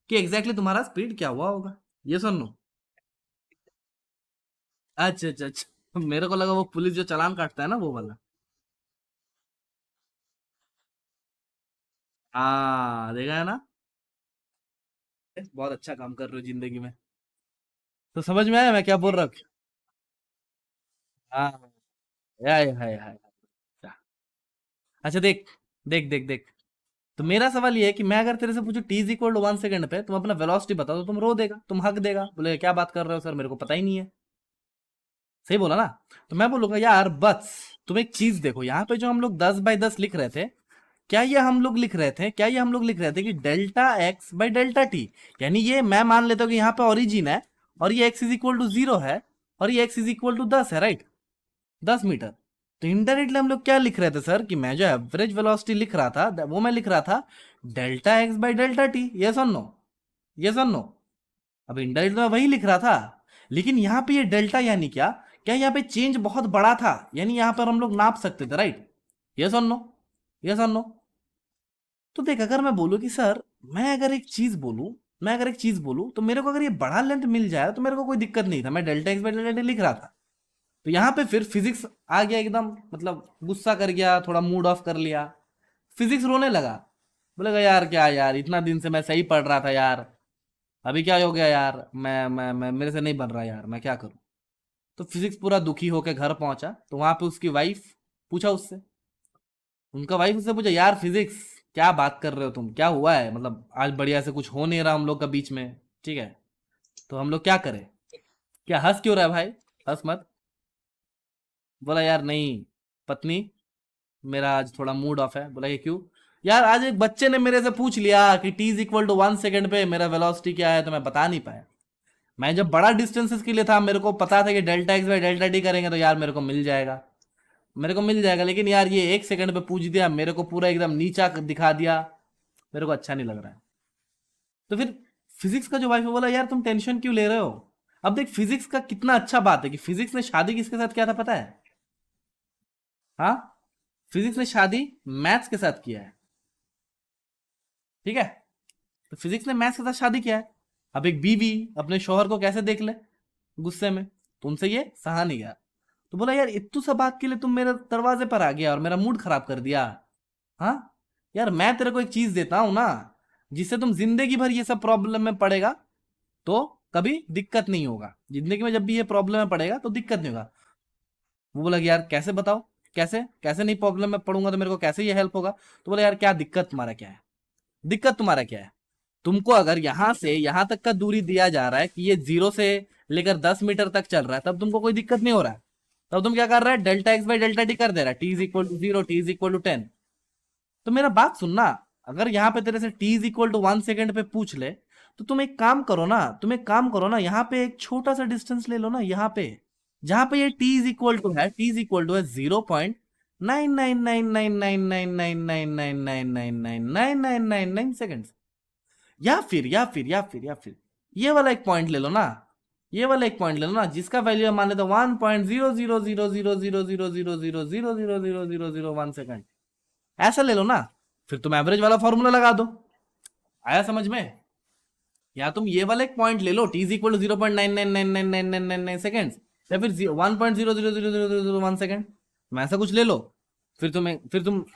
कि तुम्हारा स्पीड क्या हुआ होगा। ये सुन लो। अच्छा अच्छा अच्छा, मेरे को लगा वो पुलिस जो चालान काटता है ना, वो वाला। हाँ, देखा है ना? बहुत अच्छा काम कर रहे हो जिंदगी में। तो समझ में आया मैं क्या बोल रहा हूँ? हाँ, हाय हाय हाय। अच्छा देख, देख, तो मेरा सवाल ये है कि मैं अगर तेरे से पूछूं T is equal to 1 second पे, तुम अपना वेलोसिटी बताओ, तो तुम रो देगा, तुम हक देगा, बोले क्या बात कर रहे हो सर, मेरे को पता ही नहीं है। सही बोला ना? तो मैं बोलूंगा यार बस, तुम एक चीज देखो, यहाँ पे जो हम लोग 10/10 लिख रहे थे, क्या ये हम लोग लिख रहे थे कि delta X by delta T? यानी ये मैं मान लेता हूँ कि यहाँ पे ओरिजिन है, और ये एक्स इज इक्वल टू 0 है, और ये एक्स इज इक्वल टू 10 है, राइट? 10 मीटर। तो इनडायरेक्टली हम लोग क्या लिख रहे थे सर, कि मैं जो एवरेज वेलोसिटी लिख रहा था, वो मैं लिख रहा था delta X by delta T. Yes और नो? यस और नो? अब इनडायरेक्टली मैं वही लिख रहा था। लेकिन यहाँ पे ये डेल्टा यानी क्या? क्या यहाँ पे चेंज बहुत बड़ा था, यानी यहाँ पर हम लोग नाप सकते थे, राइट? यस और नो? यस और नो? तो देख, अगर मैं बोलूँ कि सर, मैं अगर एक चीज बोलूँ तो मेरे को अगर ये बड़ा लेंथ मिल जाए तो मेरे को कोई दिक्कत नहीं था, मैं delta X by delta T लिख रहा था। तो यहाँ पे फिर फिजिक्स आ गया एकदम, मतलब गुस्सा कर गया, थोड़ा मूड ऑफ कर लिया। फिजिक्स रोने लगा, बोलेगा यार क्या यार, इतना दिन से मैं सही पढ़ रहा था यार, अभी क्या हो गया यार, मैं मेरे से नहीं बन रहा यार, मैं क्या करूं? तो फिजिक्स पूरा दुखी होकर घर पहुंचा, तो वहां पे उसकी वाइफ पूछा उससे, उनका वाइफ उससे पूछा यार फिजिक्स, क्या बात कर रहे हो तुम, क्या हुआ है, मतलब आज बढ़िया से कुछ हो नहीं रहा हम लोग का बीच में, ठीक है? तो हम लोग क्या करें? क्या हंस क्यों रहा है भाई? हंस मत। बोला यार नहीं पत्नी, मेरा आज थोड़ा मूड ऑफ है। बोला ये क्यों? यार आज एक बच्चे ने मेरे से पूछ लिया कि T is equal to 1 second पे मेरा वेलोसिटी क्या है, तो मैं बता नहीं पाया। मैं जब बड़ा डिस्टेंसेस के लिए था, मेरे को पता था कि delta X by delta T करेंगे तो यार मेरे को मिल जाएगा, लेकिन यार ये 1 सेकंड पे पूछ दिया, मेरे को पूरा एकदम नीचा दिखा दिया, मेरे को अच्छा नहीं लग रहा है। तो फिर फिजिक्स का जो वाइफ है बोला यार तुम टेंशन क्यों ले रहे हो? अब देख, फिजिक्स का कितना अच्छा बात है कि फिजिक्स ने शादी किसके साथ किया था पता है? हाँ, फिजिक्स ने शादी मैथ्स के साथ किया है, ठीक है? तो फिजिक्स ने मैथ्स के साथ शादी किया है। अब एक बीवी अपने शोहर को कैसे देख ले, गुस्से में, तो उनसे ये सहा नहीं गया। तो बोला यार इतू सा बात के लिए तुम मेरे दरवाजे पर आ गया और मेरा मूड खराब कर दिया? हाँ, यार मैं तेरे को एक चीज देता हूं ना, जिससे तुम जिंदगी भर ये सब प्रॉब्लम में पड़ेगा तो कभी दिक्कत नहीं होगा। जिंदगी में जब भी ये प्रॉब्लम में पड़ेगा तो दिक्कत नहीं होगा। वो बोला कि यार कैसे बताओ, कैसे कैसे नहीं प्रॉब्लम में पड़ूंगा तो मेरे को कैसे ये हेल्प होगा। तो बोला यार क्या दिक्कत तुम्हारा क्या है, दिक्कत तुम्हारा क्या है। तुमको अगर यहां से यहां तक का दूरी दिया जा रहा है कि ये 0 से लेकर 10 मीटर तक चल रहा है, तब तुमको कोई दिक्कत नहीं हो रहा है। तब तुम क्या कर रहा है, delta X by delta T कर दे रहा है, T is equal to 0, T is equal to 10। तो मेरा बात सुनना, अगर यहाँ पे तेरे से T is equal to 1 second पे पूछ ले तो तुम एक काम करो ना, तुम एक काम करो ना, यहाँ पे एक छोटा सा डिस्टेंस ले लो ना, यहाँ पे जहां पे ये टी इज इक्वल टू है, टी इज इक्वल टू है 0.99999999999999 या फिर ये वाला एक पॉइंट ले लो ना, ये वाला एक पॉइंट ले लो ना जिसका वैल्यू मान लेते 1.000000000000001 सेकेंड, ऐसा ले लो ना। फिर तुम एवरेज वाला फॉर्मूला लगा दो। आया समझ में? या तुम ये वाला एक पॉइंट ले लो, T is equal to 0.99999999 second, या फिर 1.0000001 सेकेंड, तुम ऐसा कुछ ले लो। फिर तुम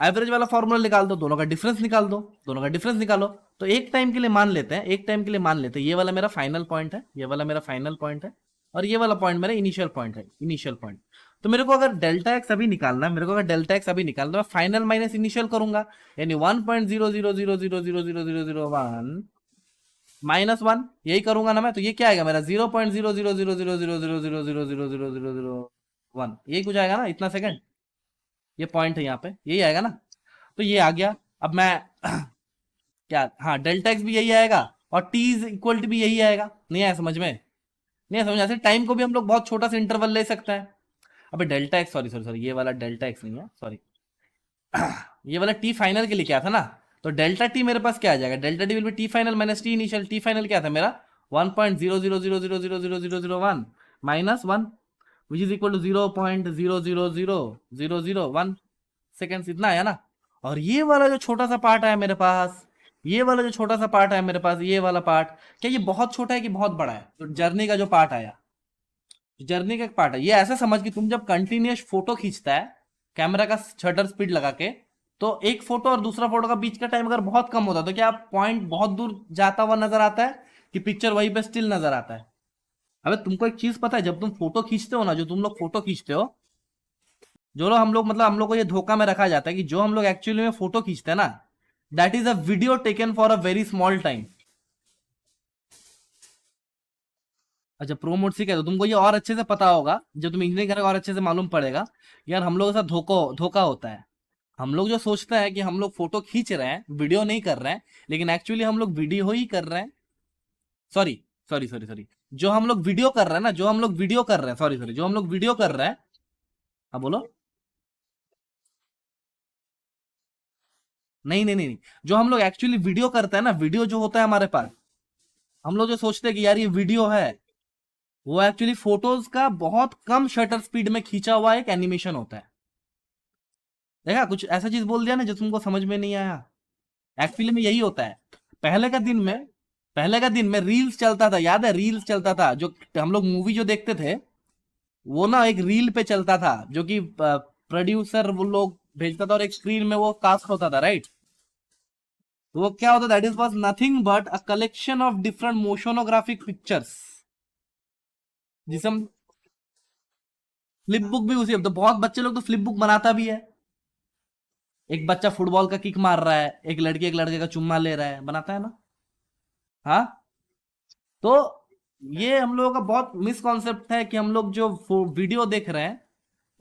एवरेज वाला फॉर्मूला निकाल दो, दोनों का डिफरेंस निकाल दो, दोनों का डिफरेंस निकालो। तो एक टाइम के लिए मान लेते हैं, एक टाइम के लिए मान लेते हैं ये वाला मेरा फाइनल पॉइंट है, ये वाला मेरा फाइनल पॉइंट है, और ये वाला पॉइंट मेरा इनिशियल पॉइंट है, इनिशियल पॉइंट। तो मेरे को अगर डेल्टा एक्स अभी निकालना है, मेरे को अगर डेल्टा एक्स अभी निकालना है, फाइनल माइनस इनिशियल करूंगा, यानी 1.000000001 माइनस 1, यही करूंगा ना मैं। तो ये क्या आएगा मेरा 0.0000000000001, यही कुछ आएगा ना, इतना सेकंड, ये पॉइंट है यहाँ पे, यही आएगा ना। तो ये आ गया। अब मैं क्या, हाँ डेल्टा एक्स भी यही आएगा और टी इज इक्वल टू भी यही आएगा। नहीं आया समझ में? नहीं समझ, ऐसे टाइम को भी हम लोग बहुत छोटा सा इंटरवल ले सकते हैं। अबे delta x, sorry sorry sorry, ये वाला डेल्टा एक्स नहीं है, सॉरी ये वाला टी फाइनल के लिए क्या था ना। तो डेल्टा टी मेरे पास क्या आ जाएगा, delta T will be T final minus T initial. T final क्या था मेरा 1.00000000001 minus 1 which is equal to 0.0000001 seconds, इतना आया ना। और ये वाला जो छोटा सा पार्ट आया मेरे पास, ये वाला जो छोटा सा पार्ट आया मेरे पास, ये वाला पार्ट, क्या ये बहुत छोटा है कि बहुत बड़ा है? तो जर्नी का जो पार्ट आया, जर्नी का एक पार्ट है ये। ऐसा समझ कि तुम जब कंटिन्यूअस फोटो खींचता है कैमरा का शटर स्पीड लगा के, तो एक फोटो और दूसरा फोटो का बीच का टाइम अगर बहुत कम होता है तो क्या पॉइंट बहुत दूर जाता हुआ नजर आता है कि पिक्चर वहीं पे स्टिल नजर आता है? अबे तुमको एक चीज पता है, जब तुम फोटो खींचते हो ना, जो तुम लोग फोटो खींचते हो, जो लोग हम लोग, मतलब हम लोग को ये धोखा में रखा जाता है कि जो हम लोग एक्चुअली में फोटो खींचते हैं ना, that is a video taken for a very small time. अच्छा प्रो मोड सीखे तो तुमको ये और अच्छे से पता होगा, जब तुम इंजीनियरिंग करोगे और अच्छे से मालूम पड़ेगा यार हम लोगों के साथ धोखा होता है। हम लोग जो सोचते हैं कि हम लोग फोटो खींच रहे हैं, वीडियो नहीं कर रहे हैं, लेकिन एक्चुअली हम लोग वीडियो ही कर रहे हैं। सॉरी सॉरी सॉरी सॉरी, जो हम लोग वीडियो कर रहे हैं ना, जो हम लोग वीडियो कर रहे हैं, सॉरी सॉरी, जो हम लोग वीडियो कर रहे हैं। हाँ बोलो। नहीं नहीं नहीं नहीं, जो हम लोग एक्चुअली वीडियो करते हैं ना, वीडियो जो होता है हमारे पास, हम लोग जो सोचते हैं कि यार ये वीडियो है, वो एक्चुअली फोटोज का बहुत कम शटर स्पीड में खींचा हुआ एक एनिमेशन होता है। देखा, कुछ ऐसा चीज बोल दिया ना जो तुमको समझ में नहीं आया। एक्चुअली में यही होता है। पहले का दिन में पहले का दिन में रील्स चलता था, याद है रील्स चलता था, जो हम लोग मूवी जो देखते थे वो ना एक रील पे चलता था, जो कि प्रोड्यूसर वो लोग भेजता था और एक स्क्रीन में वो कास्ट होता था, राइट? तो वो क्या होता, that is was nothing but a collection of different motionographic pictures, जिसे हम फ्लिप बुक भी उसी, तो बहुत बच्चे लोग तो फ्लिप बुक बनाता भी है। एक बच्चा फुटबॉल का किक मार रहा है, एक लड़की एक लड़के का चुम्मा ले रहा है, बनाता है ना। हाँ, तो ये हम लोगों का बहुत मिसकॉन्सेप्ट है कि हम लोग जो वीडियो देख रहे हैं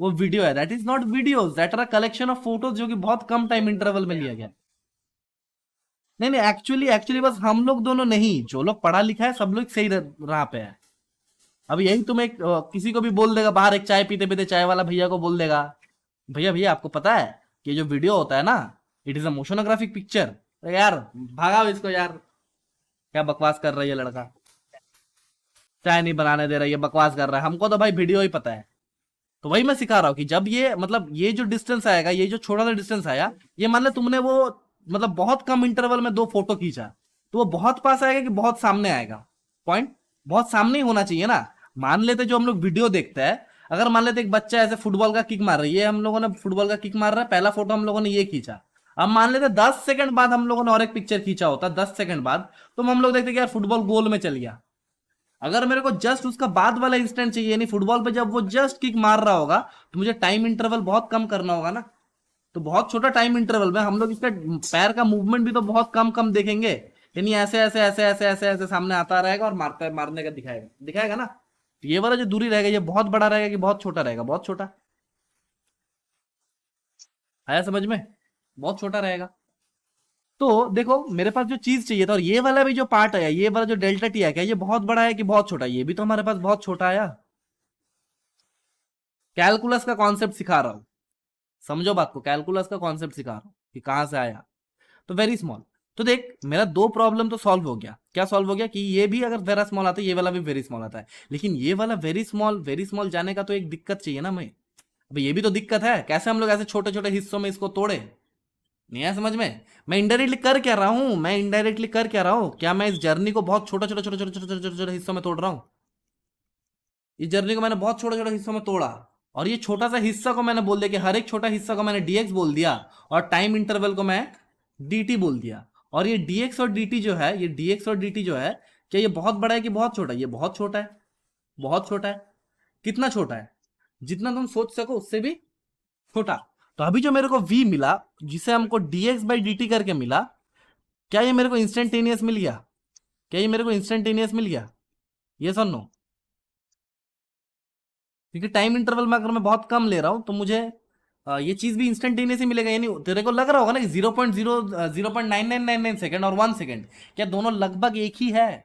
वो वीडियो है। That is not videos, that are a collection of photos जो कि बहुत कम टाइम इंटरवल में लिया गया। नहीं नहीं, एक्चुअली एक्चुअली बस हम लोग दोनों नहीं, जो लोग पढ़ा लिखा है सब लोग सही राह पे है। अब यही तुम एक किसी को भी बोल देगा बाहर, एक चाय पीते पीते चाय वाला भैया को बोल देगा, भैया भैया आपको पता है कि जो वीडियो होता है ना, इट इज अ मोशनोग्राफिक पिक्चर। यार भागा इसको यार, क्या बकवास कर रहा है ये लड़का, चाय नहीं बनाने दे रहा, ये बकवास कर रहा है, हमको तो भाई वीडियो ही पता है। तो वही मैं सिखा रहा हूँ कि जब ये, मतलब ये जो डिस्टेंस आएगा, ये जो छोटा सा डिस्टेंस आया, ये मान लो तुमने वो, मतलब बहुत कम इंटरवल में 2 फोटो खींचा, तो वो बहुत पास आएगा कि बहुत सामने आएगा? पॉइंट बहुत सामने ही होना चाहिए ना। मान लेते जो हम लोग वीडियो देखते हैं, अगर मान लेते एक बच्चा ऐसे फुटबॉल का किक मार रहा है, ये हम लोगों ने फुटबॉल का किक मार रहा है, पहला फोटो हम लोगों ने ये खींचा, अब मान लेते 10 सेकंड बाद हम लोगों ने और एक पिक्चर खींचा होता, 10 सेकंड बाद, तो हम लोग देखते कि यार फुटबॉल गोल में चल गया। अगर मेरे को जस्ट उसका बाद वाला इंस्टेंट चाहिए, यानी फुटबॉल पे जब वो जस्ट किक मार रहा होगा, तो मुझे टाइम इंटरवल बहुत कम करना होगा ना। तो बहुत छोटा टाइम इंटरवल में हम लोग इसका पैर का मूवमेंट भी तो बहुत कम कम देखेंगे, यानी ऐसे ऐसे ऐसे ऐसे ऐसे ऐसे सामने आता रहेगा और मारता मारने का दिखाएगा दिखाएगा ना। तो ये वाला जो दूरी रहेगा ये बहुत बड़ा रहेगा कि बहुत छोटा रहेगा? बहुत छोटा। आया समझ में? बहुत छोटा रहेगा। तो देखो मेरे पास जो चीज चाहिए था, और ये वाला भी जो पार्ट आया, ये वाला जो डेल्टा टी है, क्या ये बहुत बड़ा है कि बहुत छोटा? ये भी तो हमारे पास बहुत छोटा आया। कैलकुलस का कॉन्सेप्ट सिखा रहा हूं, समझो बात को, कैलकुलस का कॉन्सेप्ट सिखा रहा हूं कि कहां से आया। तो वेरी स्मॉल। तो देख मेरा दो प्रॉब्लम तो सॉल्व हो गया। क्या सॉल्व हो गया? कि ये भी अगर वेरा स्मॉल आता है, ये वाला भी वेरी स्मॉल आता है, लेकिन ये वाला वेरी स्मॉल जाने का तो एक दिक्कत चाहिए ना मैं। अब ये भी तो दिक्कत है, कैसे हम लोग ऐसे छोटे छोटे हिस्सों में इसको तोड़े? नहीं आया समझ में? मैं इनडायरेक्टली कर क्या रहा हूं? मैं इनडायरेक्टली कर क्या रहा हूं? क्या मैं इस जर्नी को बहुत छोटे छोटे छोटे छोटे छोटे छोटे छोटे हिस्सों में तोड़ रहा हूं? इस जर्नी को मैंने बहुत छोटे छोटे हिस्सों में तोड़ा, और ये छोटा सा हिस्सा को मैंने बोल दिया कि हर एक छोटा हिस्सा को मैंने dx बोल दिया, और टाइम इंटरवल को मैं dt बोल दिया। और ये dx और dt जो है, ये dx और dt जो है, क्या ये बहुत बड़ा है कि बहुत छोटा है? ये बहुत छोटा है। बहुत छोटा है। कितना छोटा है? जितना तुम सोच सको उससे भी छोटा। तो अभी जो मेरे को v मिला, जिसे हमको dx बाई dt करके मिला, क्या ये मेरे को इंस्टेंटेनियस मिल गया? क्या ये मेरे को इंस्टेंटेनियस मिल गया? ये सुन नो। क्योंकि टाइम इंटरवल में अगर मैं बहुत कम ले रहा हूं तो मुझे ये चीज भी इंस्टेंटेनियस ही मिलेगा। यानी तेरे को लग रहा होगा ना कि 0.9999 सेकंड और 1 सेकंड, क्या दोनों लगभग एक ही है?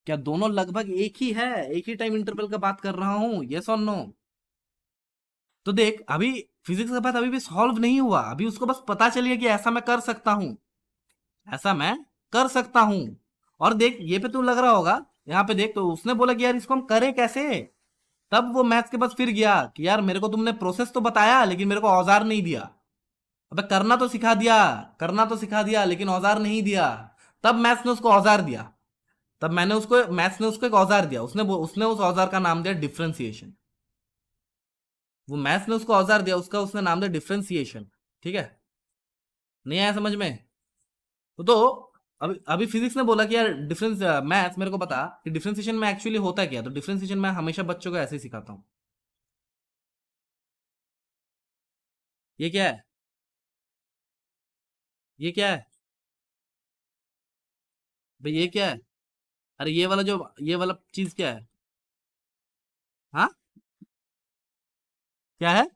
क्या दोनों लगभग एक ही है? एक ही टाइम इंटरवल का बात कर रहा हूं, यस और नो? तो देख अभी फिजिक्स का बात अभी भी सॉल्व नहीं हुआ, अभी उसको बस पता चलिए कि ऐसा मैं कर सकता हूं, ऐसा मैं कर सकता हूं। और देख ये पे तू लग रहा होगा, यहाँ पे देख, तो उसने बोला कि यार इसको हम करें कैसे? तब वो मैथ्स के पास फिर गया कि यार मेरे को तुमने प्रोसेस तो बताया लेकिन मेरे को औजार नहीं दिया। अबे करना तो सिखा दिया, करना तो सिखा दिया, लेकिन औजार नहीं दिया। तब मैथ्स ने उसको औजार दिया, तब मैथ्स ने उसको एक औजार दिया, उसने उस औजार का नाम दिया डिफ्रेंसिएशन। वो मैथ्स ने उसको औजार दिया, उसका उसने नाम दिया डिफ्रेंसिएशन। ठीक है? नहीं आया समझ में? तो अभी अभी फिजिक्स ने बोला कि यार डिफरेंस, मैथ्स मेरे को बता कि डिफ्रेंसिएशन में एक्चुअली होता क्या। तो डिफ्रेंसिएशन मैं हमेशा बच्चों को ऐसे ही सिखाता हूँ। ये क्या है? ये क्या है भाई? ये क्या है? अरे ये वाला जो, ये वाला चीज क्या है? हाँ, क्या है?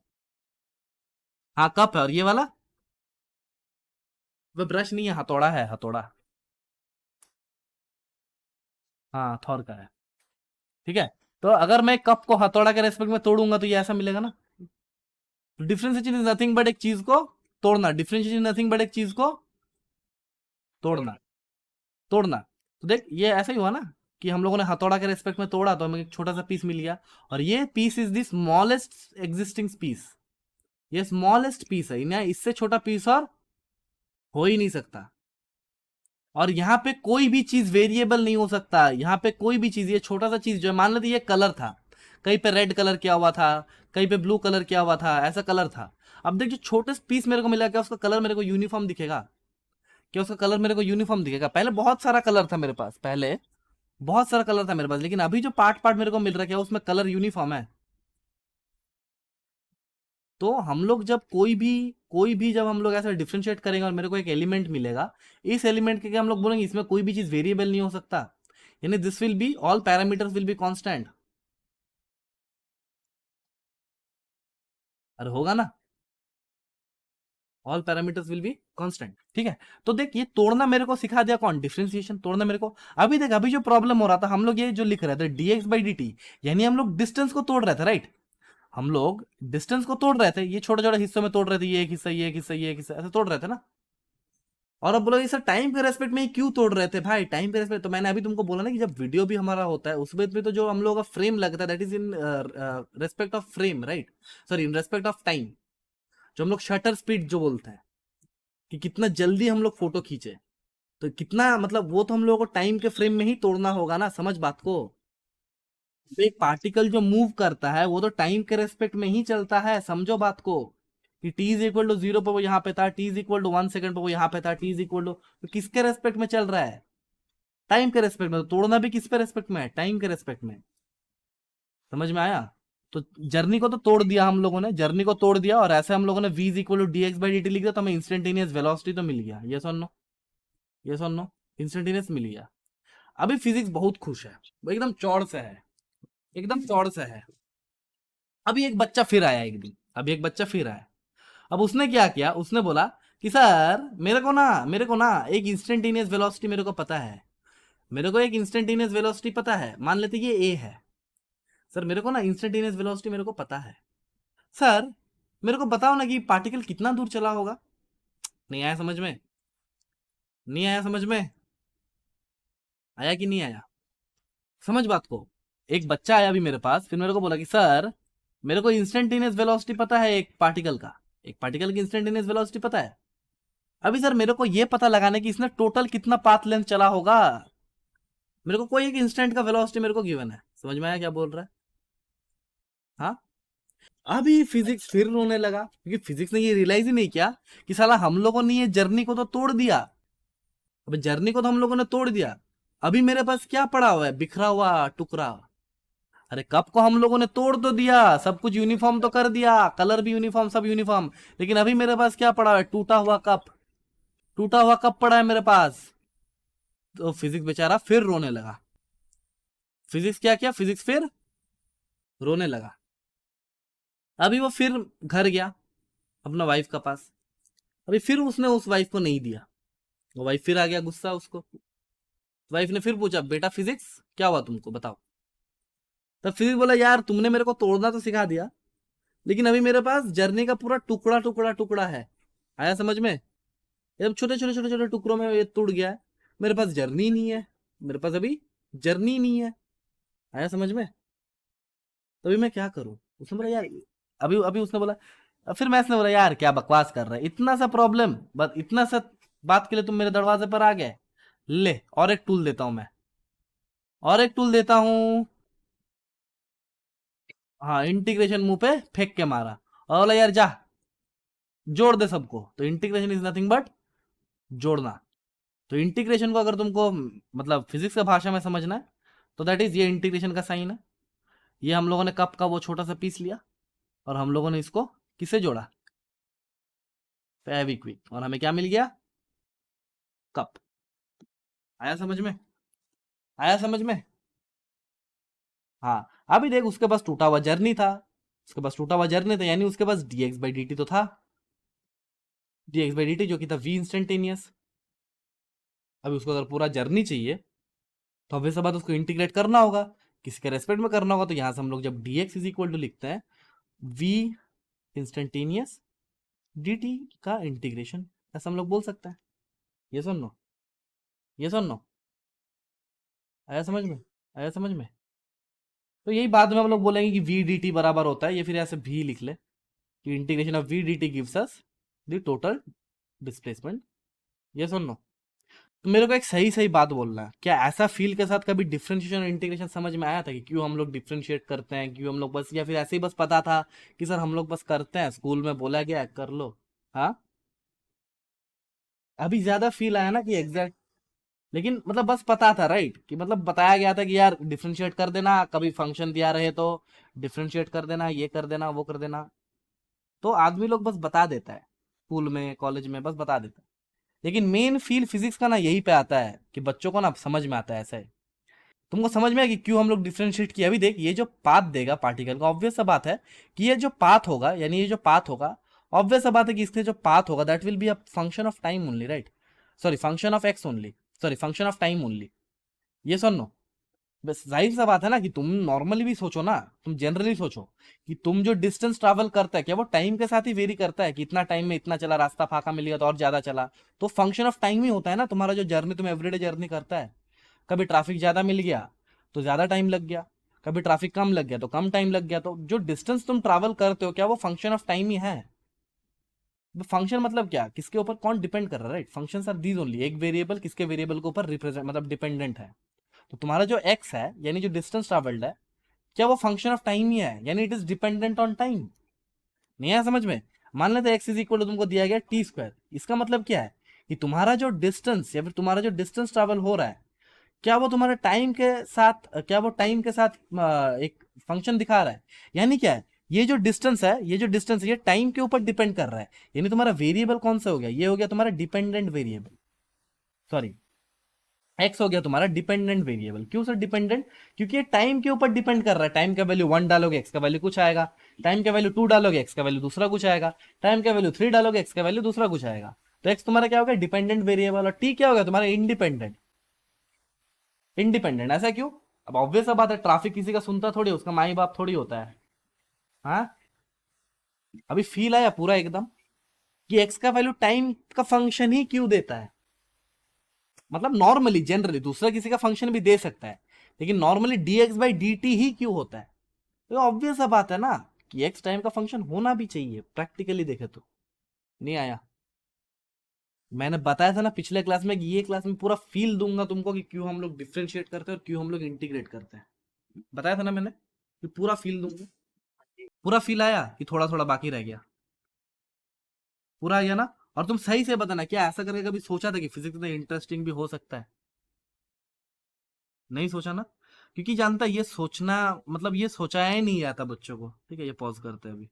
हाँ कप है, और ये वाला? वो ब्रश नहीं है, हथौड़ा है, हथौड़ा। हाँ थॉर का है। ठीक है? तो अगर मैं कप को हथौड़ा के रेस्पेक्ट में तोड़ूंगा तो ये ऐसा मिलेगा ना। तो डिफरेंशिएशन इज नथिंग बट एक चीज को तोड़ना, डिफरेंशिएशन नथिंग बट एक चीज को तोड़ना, तोड़ना। तो देख ये ऐसा ही हुआ ना कि हम लोगों ने हथौड़ा के रेस्पेक्ट में तोड़ा तो हमें एक छोटा सा पीस मिल गया, और ये piece is the smallest existing piece. ये स्मॉलेस्ट पीस है, इन्हें इससे छोटा पीस और हो ही नहीं सकता। और यहाँ पे कोई भी चीज वेरिएबल नहीं हो सकता, यहाँ पे कोई भी चीज, ये छोटा सा चीज जो है, मान लेते ये कलर था, कहीं पे रेड कलर किया हुआ था, कहीं पे ब्लू कलर किया हुआ था, ऐसा कलर था। अब देख जो छोटे पीस मेरे को मिला, क्या उसका कलर मेरे को यूनिफॉर्म दिखेगा? क्या उसका कलर मेरे को यूनिफॉर्म दिखेगा? पहले बहुत सारा कलर था मेरे पास, पहले बहुत सारा कलर था मेरे पास, लेकिन अभी जो पार्ट पार्ट मेरे को मिल रहा है, क्या उसमें कलर यूनिफॉर्म है? तो हम लोग जब कोई भी जब हम लोग ऐसा डिफ्रेंशिएट करेंगे और मेरे को एक एलिमेंट मिलेगा, इस एलिमेंट के क्या हम लोग बोलेंगे इसमें कोई भी चीज वेरिएबल नहीं हो सकता, यानी this will be all parameters will be constant. अरे होगा ना, all parameters will be constant. ठीक है? तो देख ये तोड़ना मेरे को सिखा दिया कौन? डिफरेंशिएशन तोड़ना मेरे को। अभी देख अभी जो प्रॉब्लम हो रहा था, हम लोग ये जो लिख रहे थे dx बाई dt, यानी हम लोग डिस्टेंस को तोड़ रहे थे, राइट? हम लोग डिस्टेंस को तोड़ रहे थे, ये छोटे छोटे हिस्सों में तोड़ रहे थे, ये एक हिस्सा, ये एक हिस्सा, ये एक हिस्सा, ऐसे तोड़ रहे थे ना। और अब बोलो ये सर टाइम के रेस्पेक्ट में ही क्यों तोड़ रहे थे भाई? टाइम के रेस्पेक्ट, तो मैंने अभी तुमको बोला ना कि जब वीडियो भी हमारा होता है उसमें भी तो जो हम लोगों का फ्रेम लगता है that is in respect of frame, right? Sorry, in respect of time. जो हम लोग शटर स्पीड जो बोलते हैं कि कितना जल्दी हम लोग फोटो खींचे, तो कितना मतलब वो तो हम लोगों को टाइम के फ्रेम में ही तोड़ना होगा ना, समझ बात को। तो एक पार्टिकल जो मूव करता है वो तो टाइम के रेस्पेक्ट में ही चलता है, समझो बात को। कि t इज इक्वल टू 0 पर वो यहाँ पे था, t is equal to 1 second पर वो यहाँ पे था, t इज इक्वल टू, तो किसके रेस्पेक्ट में चल रहा है? टाइम के रेस्पेक्ट में। तो तोड़ना भी किस पे रेस्पेक्ट में है? टाइम के रेस्पेक्ट में। समझ में आया? तो जर्नी को तो तोड़ दिया हम लोगों ने, जर्नी को तोड़ दिया, और ऐसे हम लोगों ने v is equal to D X by D T लिख दिया, तो हमें इंस्टेंटेनियस वेलोसिटी तो मिल गया। ये सुन लो, ये सुन लो, इंस्टेंटेनियस मिल गया। अभी फिजिक्स बहुत खुश है, वो एकदम चौड़ से है, एकदम चौड़ से है। अभी एक बच्चा फिर आया एक दिन, अभी एक बच्चा फिर आया। अब उसने क्या किया, उसने बोला कि सर मेरे को ना एक इंस्टेंटेनियस वेलोसिटी मेरे को पता है, मेरे को एक इंस्टेंटेनियस वेलोसिटी पता है, मान लेते ये ए है। सर मेरे को ना इंस्टेंटेनियस वेलोसिटी मेरे को पता है, सर मेरे को बताओ ना कि पार्टिकल कितना दूर चला होगा। नहीं आया समझ में? नहीं आया समझ में? आया कि नहीं आया? समझ बात को। एक बच्चा आया अभी मेरे पास, फिर मेरे को बोला कि सर मेरे को इंस्टेंटेनियस वेलोसिटी पता है एक पार्टिकल का, एक पार्टिकल की इंस्टेंटेनियस वेलोसिटी पता है। अभी सर मेरे को ये पता लगाना कि इसने टोटल कितना पाथ लेंथ चला होगा। मेरे को कोई एक इंस्टेंट का वेलोसिटी मेरे को गिवन है। समझ में आया क्या बोल रहा है? हाँ। अभी फिजिक्स फिर रोने लगा, क्योंकि फिजिक्स ने ये रियलाइज ही नहीं किया कि साला हम लोगों ने ये जर्नी को तो तोड़ दिया। अब जर्नी को तो हम लोगों ने तोड़ दिया, अभी मेरे पास क्या पड़ा हुआ है? बिखरा हुआ टुकड़ा। अरे कप को हम लोगों ने तोड़ तो दिया, सब कुछ यूनिफॉर्म तो कर दिया, कलर भी यूनिफॉर्म, सब यूनिफॉर्म, लेकिन अभी मेरे पास क्या पड़ा है? टूटा हुआ कप, टूटा हुआ कप पड़ा है मेरे पास। तो फिजिक्स बेचारा फिर रोने लगा। फिजिक्स क्या किया? फिजिक्स फिर रोने लगा। अभी वो फिर घर गया अपना वाइफ का पास, अभी फिर उसने उस वाइफ को नहीं दिया। वो वाइफ फिर आ गया गुस्सा उसको। वाइफ ने फिर पूछा, बेटा फिजिक्स क्या हुआ तुमको, बताओ। तब फिजिक्स बोला, यार तुमने मेरे को तोड़ना तो सिखा दिया, लेकिन अभी मेरे पास जर्नी का पूरा टुकड़ा टुकड़ा टुकड़ा है। आया समझ में? एकदम छोटे छोटे छोटे छोटे टुकड़ों में ये टूट गया है, मेरे पास जर्नी नहीं है, मेरे पास अभी जर्नी नहीं है। आया समझ में? तभी मैं क्या करूं? उसने बोला यार, अभी अभी उसने बोला, फिर मैं इसने बोला यार क्या बकवास कर रहा है, इतना सा प्रॉब्लम, बस इतना सा बात के लिए तुम मेरे दरवाजे पर आ गए। ले और एक टूल देता हूं मैं, और एक टूल देता हूं। हाँ, इंटीग्रेशन मुंह पे फेंक के मारा, और बोला यार जा जोड़ दे सबको। तो इंटीग्रेशन इज नथिंग बट जोड़ना। तो इंटीग्रेशन को अगर तुमको मतलब फिजिक्स का भाषा में समझना है, तो दैट इज ये इंटीग्रेशन का साइन है। ये हम लोगों ने कप का वो छोटा सा पीस लिया, और हम लोगों ने इसको किससे जोड़ा? फेविक्विक, और हमें क्या मिल गया? कप। आया समझ में? आया समझ में? हाँ। अभी देख, उसके पास टूटा हुआ जर्नी था, उसके पास टूटा हुआ जर्नी था, यानी उसके पास dx बाई डी तो था, dx बाई डी जो कि था v इंस्टेंटेनियस। अभी उसको अगर पूरा जर्नी चाहिए, तो अब सब बात उसको इंटीग्रेट करना होगा, किसके रेस्पेक्ट में करना होगा। तो यहां से हम लोग जब dx इज इक्वल टू लिखते हैं, v इंस्टेंटेनियस dt का इंटीग्रेशन, ऐसा हम लोग बोल सकते हैं। ये सुन लो, ये सुन लो। आया समझ में? आया समझ में? तो यही बाद में हम लोग बोलेंगे कि v dt बराबर होता है, ये फिर ऐसे भी लिख ले कि integration of v dt gives us the total displacement. ये सुन लो। तो मेरे को एक सही सही बात बोलना है, क्या ऐसा फील के साथ कभी डिफरेंशिएशन और इंटीग्रेशन समझ में आया था कि क्यों हम लोग डिफरेंशिएट करते हैं, क्यों हम लोग बस, या फिर ऐसे ही बस पता था कि सर हम लोग बस करते हैं, स्कूल में बोला गया है, कर लो। हाँ, अभी ज्यादा फील आया ना कि एग्जैक्ट, लेकिन मतलब बस पता था राइट, कि मतलब बताया गया था कि यार डिफरेंशिएट कर देना, कभी फंक्शन दिया रहे तो डिफरेंशिएट कर देना, ये कर देना, वो कर देना। तो आदमी लोग बस बता देता है, स्कूल में कॉलेज में बस बता देता है, लेकिन मेन फील फिजिक्स का ना यही पे आता है कि बच्चों को ना समझ में आता है। ऐसा है, तुमको समझ में आया कि क्यों हम लोग डिफरेंशिएट किया। अभी देख, ये जो पाथ देगा पार्टिकल का, ऑब्वियस सा बात है कि ये जो पाथ होगा, यानी ये जो पाथ होगा, ऑब्वियस सा बात है कि इसके जो पाथ होगा that will be a function of time only, right? Sorry, function of x only, sorry function of time only. ये सुनो, बस जाहिर सा बात है ना कि तुम नॉर्मली भी सोचो ना, तुम जनरली सोचो कि तुम जो डिस्टेंस ट्रैवल करता है, क्या वो टाइम के साथ ही वेरी करता है कि इतना टाइम में इतना चला, रास्ता फाका मिल गया तो और ज्यादा चला? तो फंक्शन ऑफ टाइम ही होता है ना तुम्हारा जो जर्नी, तुम एवरीडे जर्नी करता है। कभी ट्रैफिक ज्यादा मिल गया तो ज्यादा टाइम लग गया, कभी ट्रैफिक कम लग गया तो कम टाइम लग गया। तो जो डिस्टेंस तुम ट्रैवल करते हो, क्या वो फंक्शन ऑफ टाइम ही है? फंक्शन मतलब क्या, किसके ऊपर कौन डिपेंड कर रहा है, right? Function are these only, एक वेरिएबल किसके वेरिएबल के ऊपर रिप्रेजेंट मतलब डिपेंडेंट है। तो तुम्हारा जो एक्स है, यानी जो डिस्टेंस ट्रैवल्ड है, क्या वो फंक्शन ऑफ टाइम ही है, यानी it is dependent on time? नहीं आया समझ में? मान लेते एक्स इज इक्वल टू तुमको दिया गया टी स्क्वायर। इसका मतलब क्या है कि तुम्हारा जो डिस्टेंस या फिर तुम्हारा जो डिस्टेंस ट्रैवल हो रहा है, क्या वो तुम्हारे टाइम के साथ, क्या वो टाइम के साथ एक फंक्शन दिखा रहा है? यानी क्या है, ये जो डिस्टेंस है, ये जो डिस्टेंस है, ये टाइम के ऊपर डिपेंड कर रहा है। यानी तुम्हारा वेरिएबल कौन सा हो गया? ये हो गया तुम्हारा डिपेंडेंट वेरिएबल, सॉरी एक्स हो गया तुम्हारा डिपेंडेंट वेरिएबल। क्यों सर डिपेंडेंट? क्योंकि ये टाइम के ऊपर डिपेंड कर रहा है। टाइम का वैल्यू 1 डालोगे एक्स का वैल्यू कुछ आएगा, टाइम का वैल्यू 2 डालोगे एक्स का वैल्यू दूसरा कुछ आएगा, टाइम का वैल्यू 3 डालोगे एक्स का वैल्यू दूसरा कुछ आएगा। तो एक्स तुम्हारा क्या हो गया? Dependent variable. और टी क्या हो गया तुम्हारा? इंडिपेंडेंट। इंडिपेंडेंट ऐसा क्यों? अब ऑब्वियस सा बात है, ट्रैफिक किसी का सुनता थोड़ी, उसका माई बाप थोड़ी होता है। हाँ, अभी फील आया पूरा एकदम कि एक्स का वैल्यू टाइम का फंक्शन ही क्यों देता है? मतलब नॉर्मली जनरली दूसरा किसी का फंक्शन भी दे सकता है, लेकिन normally dx by D T ही क्यों होता है? तो ऑब्वियस सा बात है ना कि एक्स टाइम का फंक्शन होना भी चाहिए, प्रैक्टिकली देखे तो। नहीं आया? मैंने बताया था ना पिछले क्लास में कि ये क्लास में पूरा फील दूंगा तुमको कि क्यों हम लोग डिफ्रेंशिएट करते हैं और क्यों हम लोग इंटीग्रेट करते हैं। बताया था ना मैंने कि पूरा फील दूंगा। पूरा फील आया कि थोड़ा थोड़ा बाकी रह गया? पूरा आ गया ना? और तुम सही से बताना, क्या ऐसा करके कभी सोचा था कि फिजिक्स में इंटरेस्टिंग भी हो सकता है? नहीं सोचा ना? क्योंकि जानता है, ये सोचना मतलब ये सोचाया ही नहीं जाता बच्चों को। ठीक है, ये पॉज करते हैं अभी।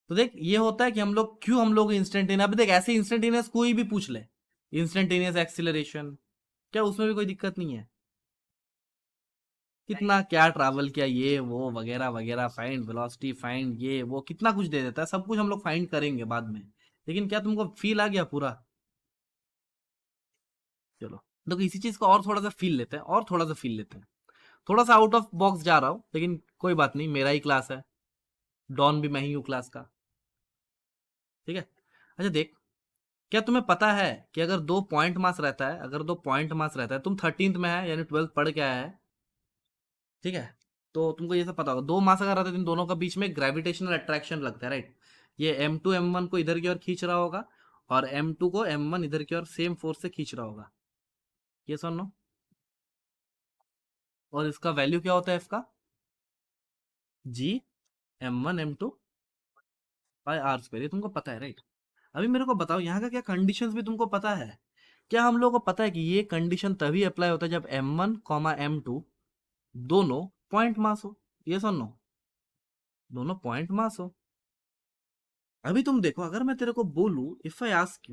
तो देख ये होता है कि हम लोग क्यों, हम लोग इंस्टेंटेनियस, अभी देख ऐसे इंस्टेंटेनियस कोई भी पूछ ले, इंस्टेंटेनियस एक्सिलरेशन, क्या उसमें भी कोई दिक्कत नहीं है? कितना क्या ट्रैवल किया, ये वो वगैरह वगैरह, फाइंड वेलोसिटी, फाइंड ये वो, कितना कुछ दे देता है। सब कुछ हम लोग फाइंड करेंगे बाद में, लेकिन क्या तुमको फील आ गया पूरा? चलो, तो इसी चीज को और थोड़ा सा फील लेते हैं, और थोड़ा सा फील लेते हैं। थोड़ा सा आउट ऑफ बॉक्स जा रहा हूँ, लेकिन कोई बात नहीं, मेरा ही क्लास है, डॉन भी मैं ही हूँ क्लास का। ठीक है, अच्छा देख, क्या तुम्हें पता है कि अगर दो पॉइंट मास रहता है, अगर दो पॉइंट मास रहता है, तुम 13th में है यानी 12th पढ़ के आया है, ठीक है, तो तुमको ये सब पता होगा। दो मास अगर रहते हैं, इन दोनों का बीच में ग्रेविटेशनल अट्रैक्शन लगता है, राइट? ये M2 M1 को इधर की ओर खींच रहा होगा, और M2 को M1 इधर की ओर सेम फोर्स से खींच रहा होगा। ये सुनो, और इसका वैल्यू क्या होता है इसका? G M1 M2 by R square. ये तुमको पता है, राइट? अभी मेरे को बताओ, यहाँ का क्या कंडीशंस भी तुमको पता है? क्या हम लोग को पता है कि ये कंडीशन तभी अप्लाई होता है जब M1 M2 दोनों पॉइंट मास हो? ये सुन नो, दोनों पॉइंट मास हो। अभी तुम देखो, अगर मैं तेरे को बोलूं, इफ आई आस्क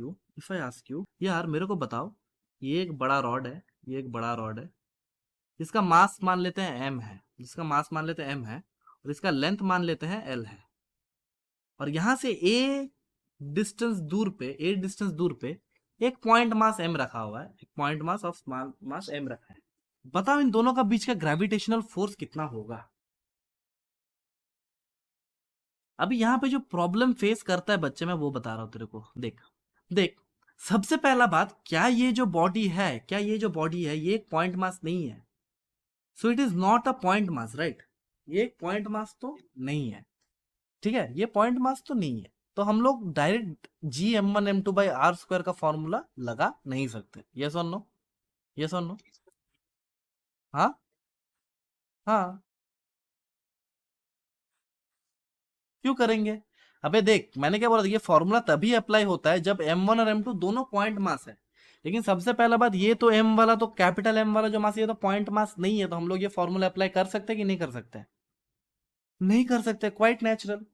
यू यार मेरे को बताओ, ये एक बड़ा रॉड है, ये एक बड़ा रॉड है, जिसका मास मान लेते हैं m है, जिसका मास मान लेते हैं m है, और इसका लेंथ मान लेते हैं l है, और यहां से a डिस्टेंस दूर पे एक पॉइंट मास m रखा हुआ है, एक point mass of mass m रखा है। बताओ इन दोनों का बीच का ग्रेविटेशनल फोर्स कितना होगा? अभी यहाँ पे जो प्रॉब्लम फेस करता है बच्चे, मैं वो बता रहा हूँ तेरे को। देख देख, सबसे पहला बात, क्या ये जो बॉडी है, क्या ये जो बॉडी है, ये एक पॉइंट मास नहीं है। So it is not a point mass, right? ये एक पॉइंट मास तो नहीं है, ठीक है, ये पॉइंट मास तो नहीं है। तो हम लोग direct G M1 M2 by R square का फॉर्मूला लगा नहीं सकते। यस और नो? यस और नो? हाँ, हाँ, क्यों करेंगे? अबे देख, मैंने क्या बोला था, ये फॉर्मूला तभी अप्लाई होता है जब M1 और M2 दोनों पॉइंट मास है। लेकिन सबसे पहला बात, ये तो M वाला, तो कैपिटल M वाला जो मास, ये तो पॉइंट मास नहीं है, तो हम लोग ये फॉर्मूला अप्लाई कर सकते हैं कि नहीं कर सकते? नहीं कर सकते, क्वाइट नेचुरल।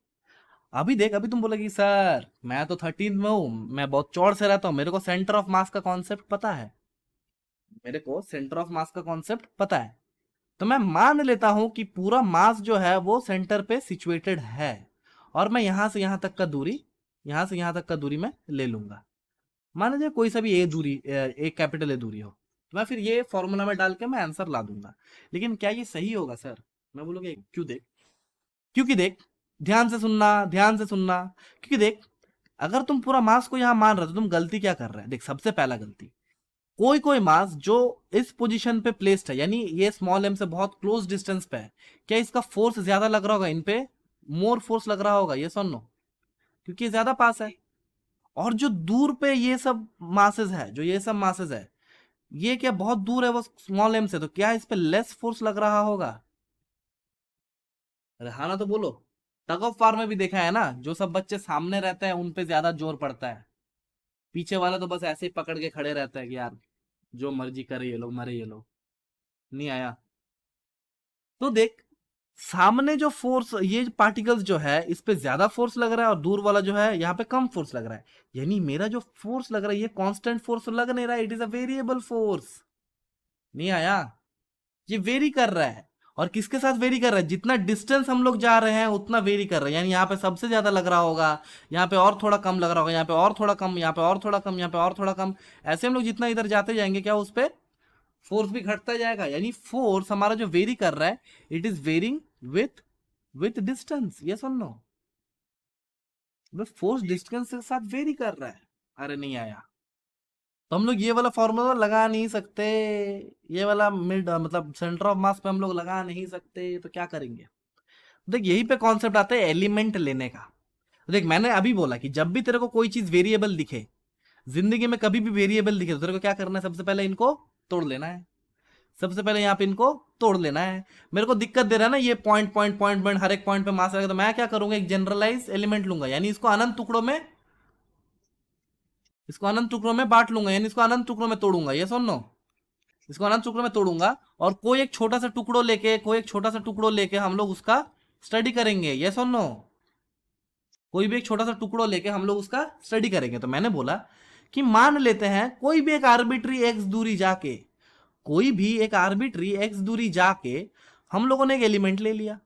अभी देख, अभी तुम बोलोगे सर मैं तो 13 में हूँ, मैं बहुत चौड़ से रहता हूँ, मेरे को सेंटर ऑफ मास का कॉन्सेप्ट पता है, मेरे को सेंटर ऑफ मास का कॉन्सेप्ट पता है। तो मैं मान लेता हूं कि पूरा मास जो है वो सेंटर पे सिचुएटेड है, और मैं यहां से यहां तक का दूरी, यहां से यहां तक का दूरी मैं ले लूंगा। मान लीजिए कोई सा भी ए दूरी, एक कैपिटल ए दूरी हो, तो मैं फिर ये फॉर्मूला में डाल के मैं आंसर ला दूंगा। लेकिन क्या ये सही होगा सर? मैं बोलूँगा क्यों देख, क्योंकि देख, ध्यान से सुनना, ध्यान से सुनना। क्योंकि देख, अगर तुम पूरा मास को यहां मान रहे हो तो तुम गलती क्या कर रहे हैं? देख, सबसे पहला गलती, कोई कोई मास जो इस पोजीशन पे प्लेस्ड है, यानी ये स्मॉल एम से बहुत क्लोज डिस्टेंस पे है, क्या इसका फोर्स ज्यादा लग रहा होगा इन पे? मोर फोर्स लग रहा होगा, ये सुन लो, क्योंकि ये ज्यादा पास है। और जो दूर पे ये सब मासेस है, जो ये सब मासेस है, ये क्या बहुत दूर है वो स्मॉल एम से, तो क्या इस पे लेस फोर्स लग रहा होगा? अरे हाँ ना तो बोलो, टग ऑफ वार में भी देखा है ना, जो सब बच्चे सामने रहते हैं उन पे ज्यादा जोर पड़ता है, पीछे वाला तो बस ऐसे ही पकड़ के खड़े रहता है कि यार जो मर्जी करे ये लोग, मरे ये लोग। नहीं आया। तो देख, सामने जो फोर्स, ये पार्टिकल्स जो है इस पे ज्यादा फोर्स लग रहा है, और दूर वाला जो है यहाँ पे कम फोर्स लग रहा है। यानी मेरा जो फोर्स लग रहा है ये कांस्टेंट फोर्स लग नहीं रहा है, it is a variable force. नहीं आया। ये वेरी कर रहा है, और किसके साथ वेरी कर रहा है, जितना डिस्टेंस हम लोग जा रहे हैं उतना वेरी कर रहा है। यानी यहाँ पे सबसे ज्यादा लग रहा होगा, यहाँ पे और थोड़ा कम लग रहा होगा, यहाँ पे और थोड़ा कम, यहाँ पे और थोड़ा कम, यहाँ पे और थोड़ा कम। ऐसे हम लोग जितना इधर जाते जाएंगे क्या उस पे फोर्स भी घटता जाएगा। यानी फोर्स हमारा जो वेरी कर रहा है, it is varying with distance. Yes और नो? फोर्स डिस्टेंस के साथ वेरी कर रहा है। अरे नहीं आया। तो हम लोग ये वाला फॉर्मूला लगा नहीं सकते, ये वाला मिड मतलब सेंटर ऑफ मास पे हम लोग लगा नहीं सकते, तो क्या करेंगे? देख यही पे कॉन्सेप्ट आता है एलिमेंट लेने का। देख मैंने अभी बोला कि जब भी तेरे को कोई चीज वेरिएबल दिखे, जिंदगी में कभी भी वेरिएबल दिखे, तो तेरे को क्या करना है? सबसे पहले इनको तोड़ लेना है। सबसे पहले यहाँ पे इनको तोड़ लेना है। मेरे को दिक्कत दे रहा है ना ये पॉइंट पॉइंट पॉइंट पॉइंट, हर एक पॉइंट पे मास रहेगा, तो मैं क्या करूंगा? एक जनरलाइज एलिमेंट लूंगा, यानी इसको अनंत टुकड़ों में, इसको अनंत टुकड़ों में बांट लूंगा, यानी इसको अनंत टुकड़ों में तोड़ूंगा। ये सुन लो, इसको अनंत टुकड़ों में तोड़ूंगा, और कोई एक छोटा सा टुकड़ो लेके, कोई एक छोटा सा टुकड़ो लेके हम लोग उसका स्टडी करेंगे। ये सुन लो, कोई भी एक छोटा सा टुकड़ो लेके हम लोग उसका स्टडी करेंगे। तो मैंने बोला कि मान लेते हैं कोई भी एक आर्बिट्री एक्स दूरी जाके, कोई भी एक आर्बिट्री एक्स दूरी जाके हम लोगों ने एक एलिमेंट ले लिया,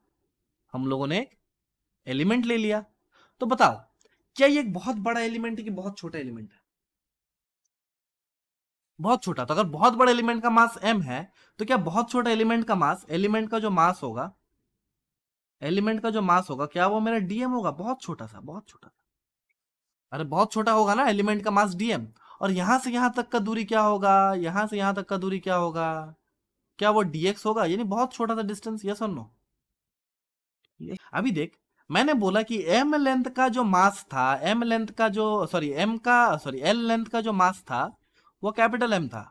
हम लोगों ने एक एलिमेंट ले लिया। तो बताओ क्या ये एक बहुत बड़ा एलिमेंट है कि बहुत छोटा एलिमेंट है? बहुत छोटा। तो अगर बहुत बड़ा एलिमेंट का मास m है, तो क्या बहुत छोटा एलिमेंट का मास, एलिमेंट का जो मास होगा, एलिमेंट का जो मास होगा, क्या वो मेरा डीएम होगा? बहुत छोटा सा, बहुत छोटा सा। अरे बहुत छोटा होगा ना एलिमेंट का मास, डीएम। और यहां से यहां तक का दूरी क्या होगा? यहां से यहां तक का दूरी क्या होगा? क्या वो डीएक्स होगा? यानी बहुत छोटा सा डिस्टेंस। यस और नो? अभी देख, मैंने बोला कि एम लेंथ का जो मास था, एम लेंथ का जो, सॉरी एम का, सॉरी एल लेंथ का जो मास था वो कैपिटल एम था।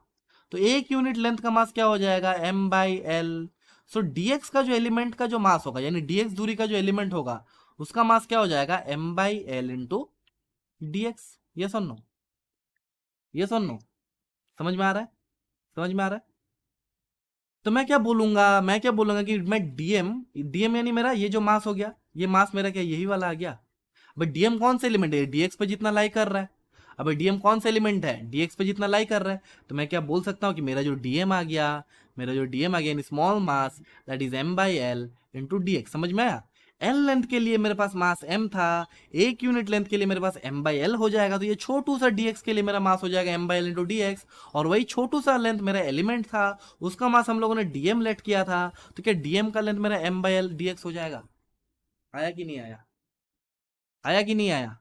तो एक यूनिट लेंथ का मास क्या हो जाएगा? M by L. So D X का जो एलिमेंट का जो मास होगा, यानी डीएक्स दूरी का जो एलिमेंट होगा, उसका मास क्या हो जाएगा? M by L into D X. ये सुन लो, ये सुन लो, समझ में आ रहा है? समझ में आ रहा है? तो मैं क्या बोलूंगा, मैं क्या बोलूंगा कि मैं डीएम, डीएम यानी मेरा ये जो मास हो गया, ये मास मेरा क्या यही वाला आ गया? अब डीएम कौन सा एलिमेंट है? डीएक्स पे जितना लाई कर रहा है। अब डीएम कौन सा एलिमेंट है? डीएक्स पे जितना लाई कर रहा है। तो मैं क्या बोल सकता हूँ कि मेरा जो डीएम आ गया, मेरा जो डीएम आ गया in small mass, that is M by L into D X. समझ में आया? एल लेंथ के लिए मेरे पास मास एम था, एक यूनिट लेंथ के लिए मेरे पास एम बाई एल हो जाएगा, तो ये छोटू सा डीएक्स के लिए मेरा मास हो जाएगा M by L into D X. और वही छोटू सा लेंथ मेरा एलिमेंट था, उसका मास हम लोगों ने डीएम लेट किया था, तो क्या डीएम का लेंथ मेरा एम बाई एल डीएक्स हो जाएगा? आया कि नहीं आया? आया कि नहीं आया?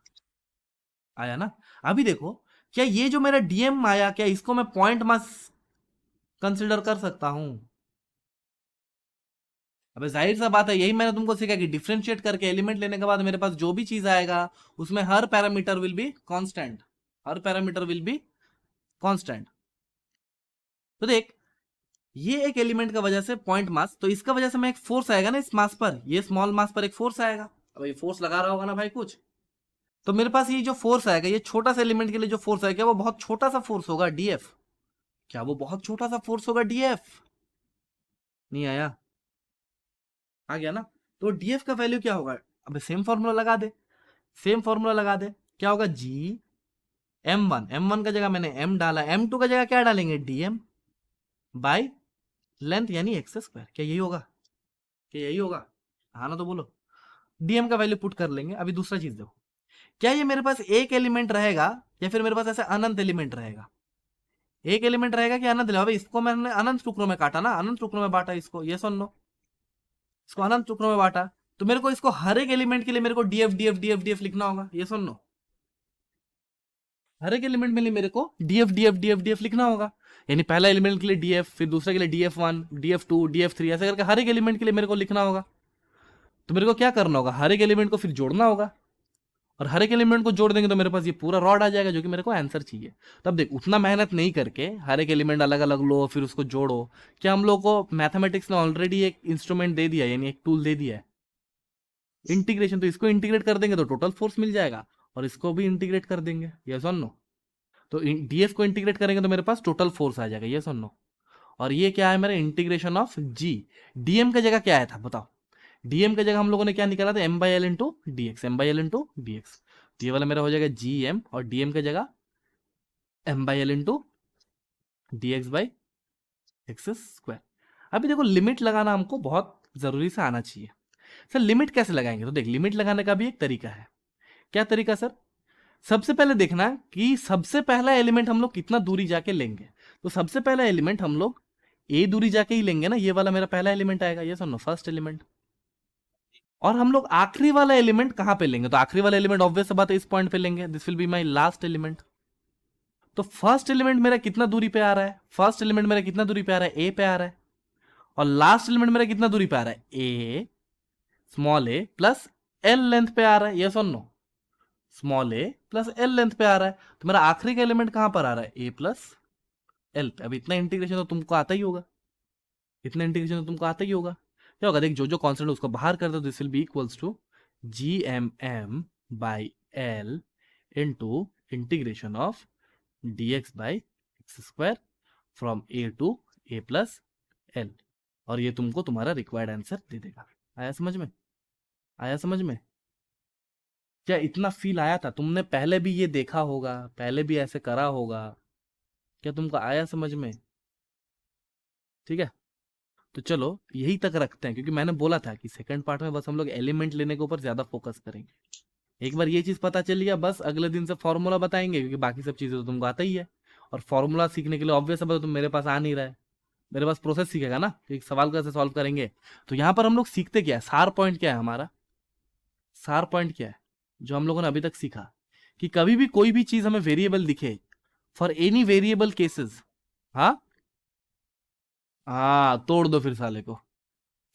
आया ना? अभी देखो, क्या ये जो मेरा डीएम आया, क्या इसको मैं पॉइंट मास कंसिडर कर सकता हूं? अबे जाहिर सा बात है, यही मैंने तुमको सीखा कि डिफरेंशिएट करके एलिमेंट लेने के बाद मेरे पास जो भी चीज आएगा उसमें हर पैरामीटर विल बी कांस्टेंट, हर पैरामीटर विल बी कांस्टेंट। तो देख, ये एक एलिमेंट का वजह से पॉइंट मास, तो इसका वजह से मैं एक फोर्स आएगा ना इस मास पर, ये स्मॉल मास पर एक फोर्स आएगा। अब ये फोर्स लगा रहा होगा ना भाई कुछ, तो मेरे पास ये जो फोर्स आएगा, ये छोटा सा एलिमेंट के लिए जो फोर्स आएगा, वो बहुत छोटा सा फोर्स होगा डीएफ। क्या वो बहुत छोटा सा फोर्स होगा डीएफ? नहीं आया? आ गया ना? तो डीएफ का वैल्यू क्या होगा? अब सेम फॉर्मूला लगा दे, सेम फॉर्मूला लगा दे। क्या होगा? जी m1, m1 का जगह मैंने m डाला, m2 का जगह क्या डालेंगे? dm बाई लेंथ यानी एक्स स्क्वायर। क्या यही होगा? क्या यही होगा? हाँ ना? तो बोलो। dm का वैल्यू पुट कर लेंगे। अभी दूसरा चीज देखो, क्या ये मेरे पास एक एलिमेंट रहेगा या फिर मेरे पास ऐसे अनंत एलिमेंट रहेगा? एक एलिमेंट रहेगा कि अनंत? भाई इसको मैंने अनंत टुकड़ों में काटा ना, अनंत टुकड़ों में बांटा इसको। ये सुन लो, इसको अनंत टुकड़ों में बांटा, तो मेरे को इसको हर एक एलिमेंट के लिए मेरे को डीएफ डीएफ डीएफ डीएफ लिखना होगा। ये सुन लो, हर एक एलिमेंट में मेरे को डीएफ डीएफ डीएफ डीएफ लिखना होगा। यानी पहला एलिमेंट के लिए डीएफ, फिर दूसरे के लिए डीएफ1, डीएफ2, डीएफ3, ऐसे करके हर एक एलिमेंट के लिए मेरे को लिखना होगा। तो मेरे को क्या करना होगा? हर एक एलिमेंट को फिर जोड़ना होगा, और हर एक एलिमेंट को जोड़ देंगे तो मेरे पास ये पूरा रॉड आ जाएगा, जो कि मेरे को आंसर चाहिए। तब देख, उतना मेहनत नहीं करके हर एक एलिमेंट अलग अलग लो फिर उसको जोड़ो। क्या हम लोग को मैथमेटिक्स ने ऑलरेडी एक इंस्ट्रूमेंट दे दिया, यानी एक टूल दे दिया है? इंटीग्रेशन, तो इसको इंटीग्रेट कर देंगे तो टोटल फोर्स मिल जाएगा, और इसको भी इंटीग्रेट कर देंगे, यस और नो। तो डीएस को इंटीग्रेट करेंगे तो मेरे पास टोटल फोर्स आ जाएगा, यस और नो। और ये क्या है मेरा इंटीग्रेशन ऑफ जी। डीएम का जगह क्या आया था बताओ? डीएम का जगह हम लोगों ने क्या निकाला था, M by L into D X, M by L into D X. तो ये वाला मेरा हो जाएगा जी एम, और डीएम का जगह M by L into D X by X square. अभी देखो लिमिट लगाना हमको बहुत जरूरी से आना चाहिए। सर लिमिट कैसे लगाएंगे? तो देख, लिमिट लगाने का भी एक तरीका है। क्या तरीका सर? सबसे पहले देखना कि सबसे पहला एलिमेंट हम लोग कितना दूरी जाके लेंगे। तो सबसे पहला एलिमेंट हम लोग ए दूरी जाके ही लेंगे ना, ये वाला मेरा पहला एलिमेंट आएगा, ये सुनो फर्स्ट एलिमेंट। और हम लोग आखिरी वाला एलिमेंट कहां पे लेंगे? तो आखिरी वाला एलिमेंट ऑब्वियस बात है इस पॉइंट पे लेंगे, this will be my last element. तो फर्स्ट एलिमेंट मेरा कितना दूरी पे आ रहा है? फर्स्ट एलिमेंट मेरा कितना दूरी पे आ रहा है? ए पे आ रहा है। और लास्ट एलिमेंट मेरा कितना दूरी पे आ रहा है? ए स्मॉल ए प्लस एल लेंथ पे आ रहा है, यस और नो? स्मॉल ए प्लस एल लेंथ पे आ रहा है। तो मेरा आखिरी का एलिमेंट कहां पर आ रहा है? ए प्लस एल पे। अब इतना इंटीग्रेशन तो तुमको आता ही होगा, इतना इंटीग्रेशन तो तुमको आता ही होगा। क्या होगा देख, जो जो कॉन्स्टेंट है उसको बाहर कर दो, this will be equals to G M M by L into integration of D X by X square from A to A plus L. और ये तुमको तुम्हारा रिक्वायर्ड आंसर दे देगा। आया समझ में? आया समझ में? क्या इतना फील आया था? तुमने पहले भी ये देखा होगा, पहले भी ऐसे करा होगा। क्या तुमको आया समझ में? ठीक है, तो चलो यही तक रखते हैं, क्योंकि मैंने बोला था कि सेकंड पार्ट में बस हम लोग एलिमेंट लेने के ऊपर ज्यादा फोकस करेंगे। एक बार ये चीज पता चल गया, बस अगले दिन से फॉर्मूला बताएंगे, क्योंकि बाकी सब चीजें तो तुमको आता ही है। और फॉर्मूला सीखने के लिए ऑब्वियस है, तुम मेरे पास आ नहीं रहा है, मेरे पास प्रोसेस सीखेगा ना कि एक सवाल कैसे सॉल्व करेंगे। तो यहाँ पर हम लोग सीखते क्या है, सार पॉइंट क्या है हमारा? सार पॉइंट क्या है जो हम लोगों ने अभी तक सीखा? कि कभी भी कोई भी चीज हमें वेरिएबल दिखे, फॉर एनी वेरिएबल केसेस, हाँ हाँ तोड़ दो फिर साले को।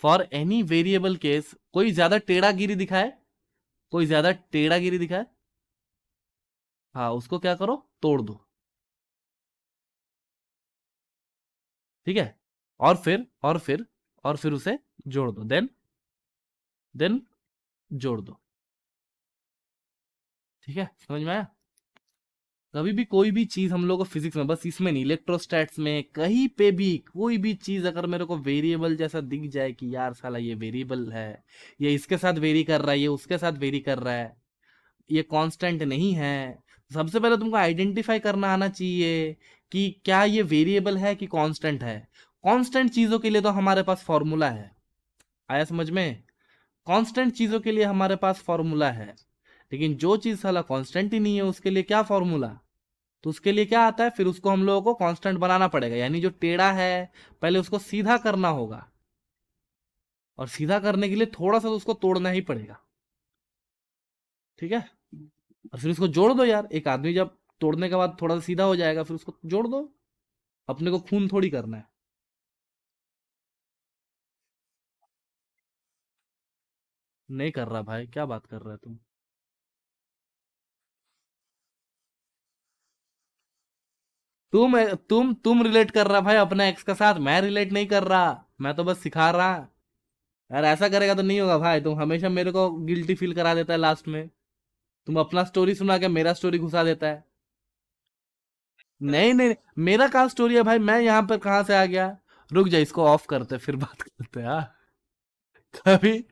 फॉर एनी वेरिएबल केस, कोई ज्यादा टेढ़ा गिरी दिखाए, कोई ज्यादा टेढ़ा गिरी दिखाए, हाँ उसको क्या करो, तोड़ दो। ठीक है, और फिर उसे जोड़ दो, देन जोड़ दो। ठीक है, समझ में आया? कभी भी कोई भी चीज हम लोग को फिजिक्स में, बस इसमें नहीं, इलेक्ट्रोस्टैट्स में कहीं पे भी कोई भी चीज अगर मेरे को वेरिएबल जैसा दिख जाए कि यार साला ये वेरिएबल है, ये इसके साथ वेरी कर रहा है, ये उसके साथ वेरी कर रहा है, ये कांस्टेंट नहीं है, सबसे पहले तुमको आइडेंटिफाई करना आना चाहिए कि क्या ये वेरिएबल है कि कांस्टेंट है। कांस्टेंट चीजों के लिए तो हमारे पास फॉर्मूला है। आया समझ में? कांस्टेंट चीजों के लिए हमारे पास फॉर्मूला है, लेकिन जो चीज साला कांस्टेंट ही नहीं है उसके लिए क्या फॉर्मूला? तो उसके लिए क्या आता है, फिर उसको हम लोगों को कांस्टेंट बनाना पड़ेगा, यानी जो टेढ़ा है पहले उसको सीधा करना होगा, और सीधा करने के लिए थोड़ा सा तो उसको तोड़ना ही पड़ेगा। ठीक है, और फिर उसको जोड़ दो यार, एक आदमी जब तोड़ने के बाद थोड़ा सा सीधा हो जाएगा फिर उसको जोड़ दो, अपने को खून थोड़ी करना है। नहीं कर रहा भाई, क्या बात कर रहा है तुम? तुम रिलेट कर रहा भाई अपने एक्स के साथ, मैं रिलेट नहीं कर रहा, मैं तो बस सिखा रहा। यार ऐसा करेगा तो नहीं होगा भाई, तुम हमेशा मेरे को गिल्टी फील करा देता है लास्ट में, तुम अपना स्टोरी सुना के मेरा स्टोरी घुसा देता है। नहीं नहीं, मेरा कहाँ स्टोरी है भाई, मैं यहाँ पर कहाँ से आ गया? रुक जा, इसको ऑफ करते फिर बात करते हैं, हाँ? कभी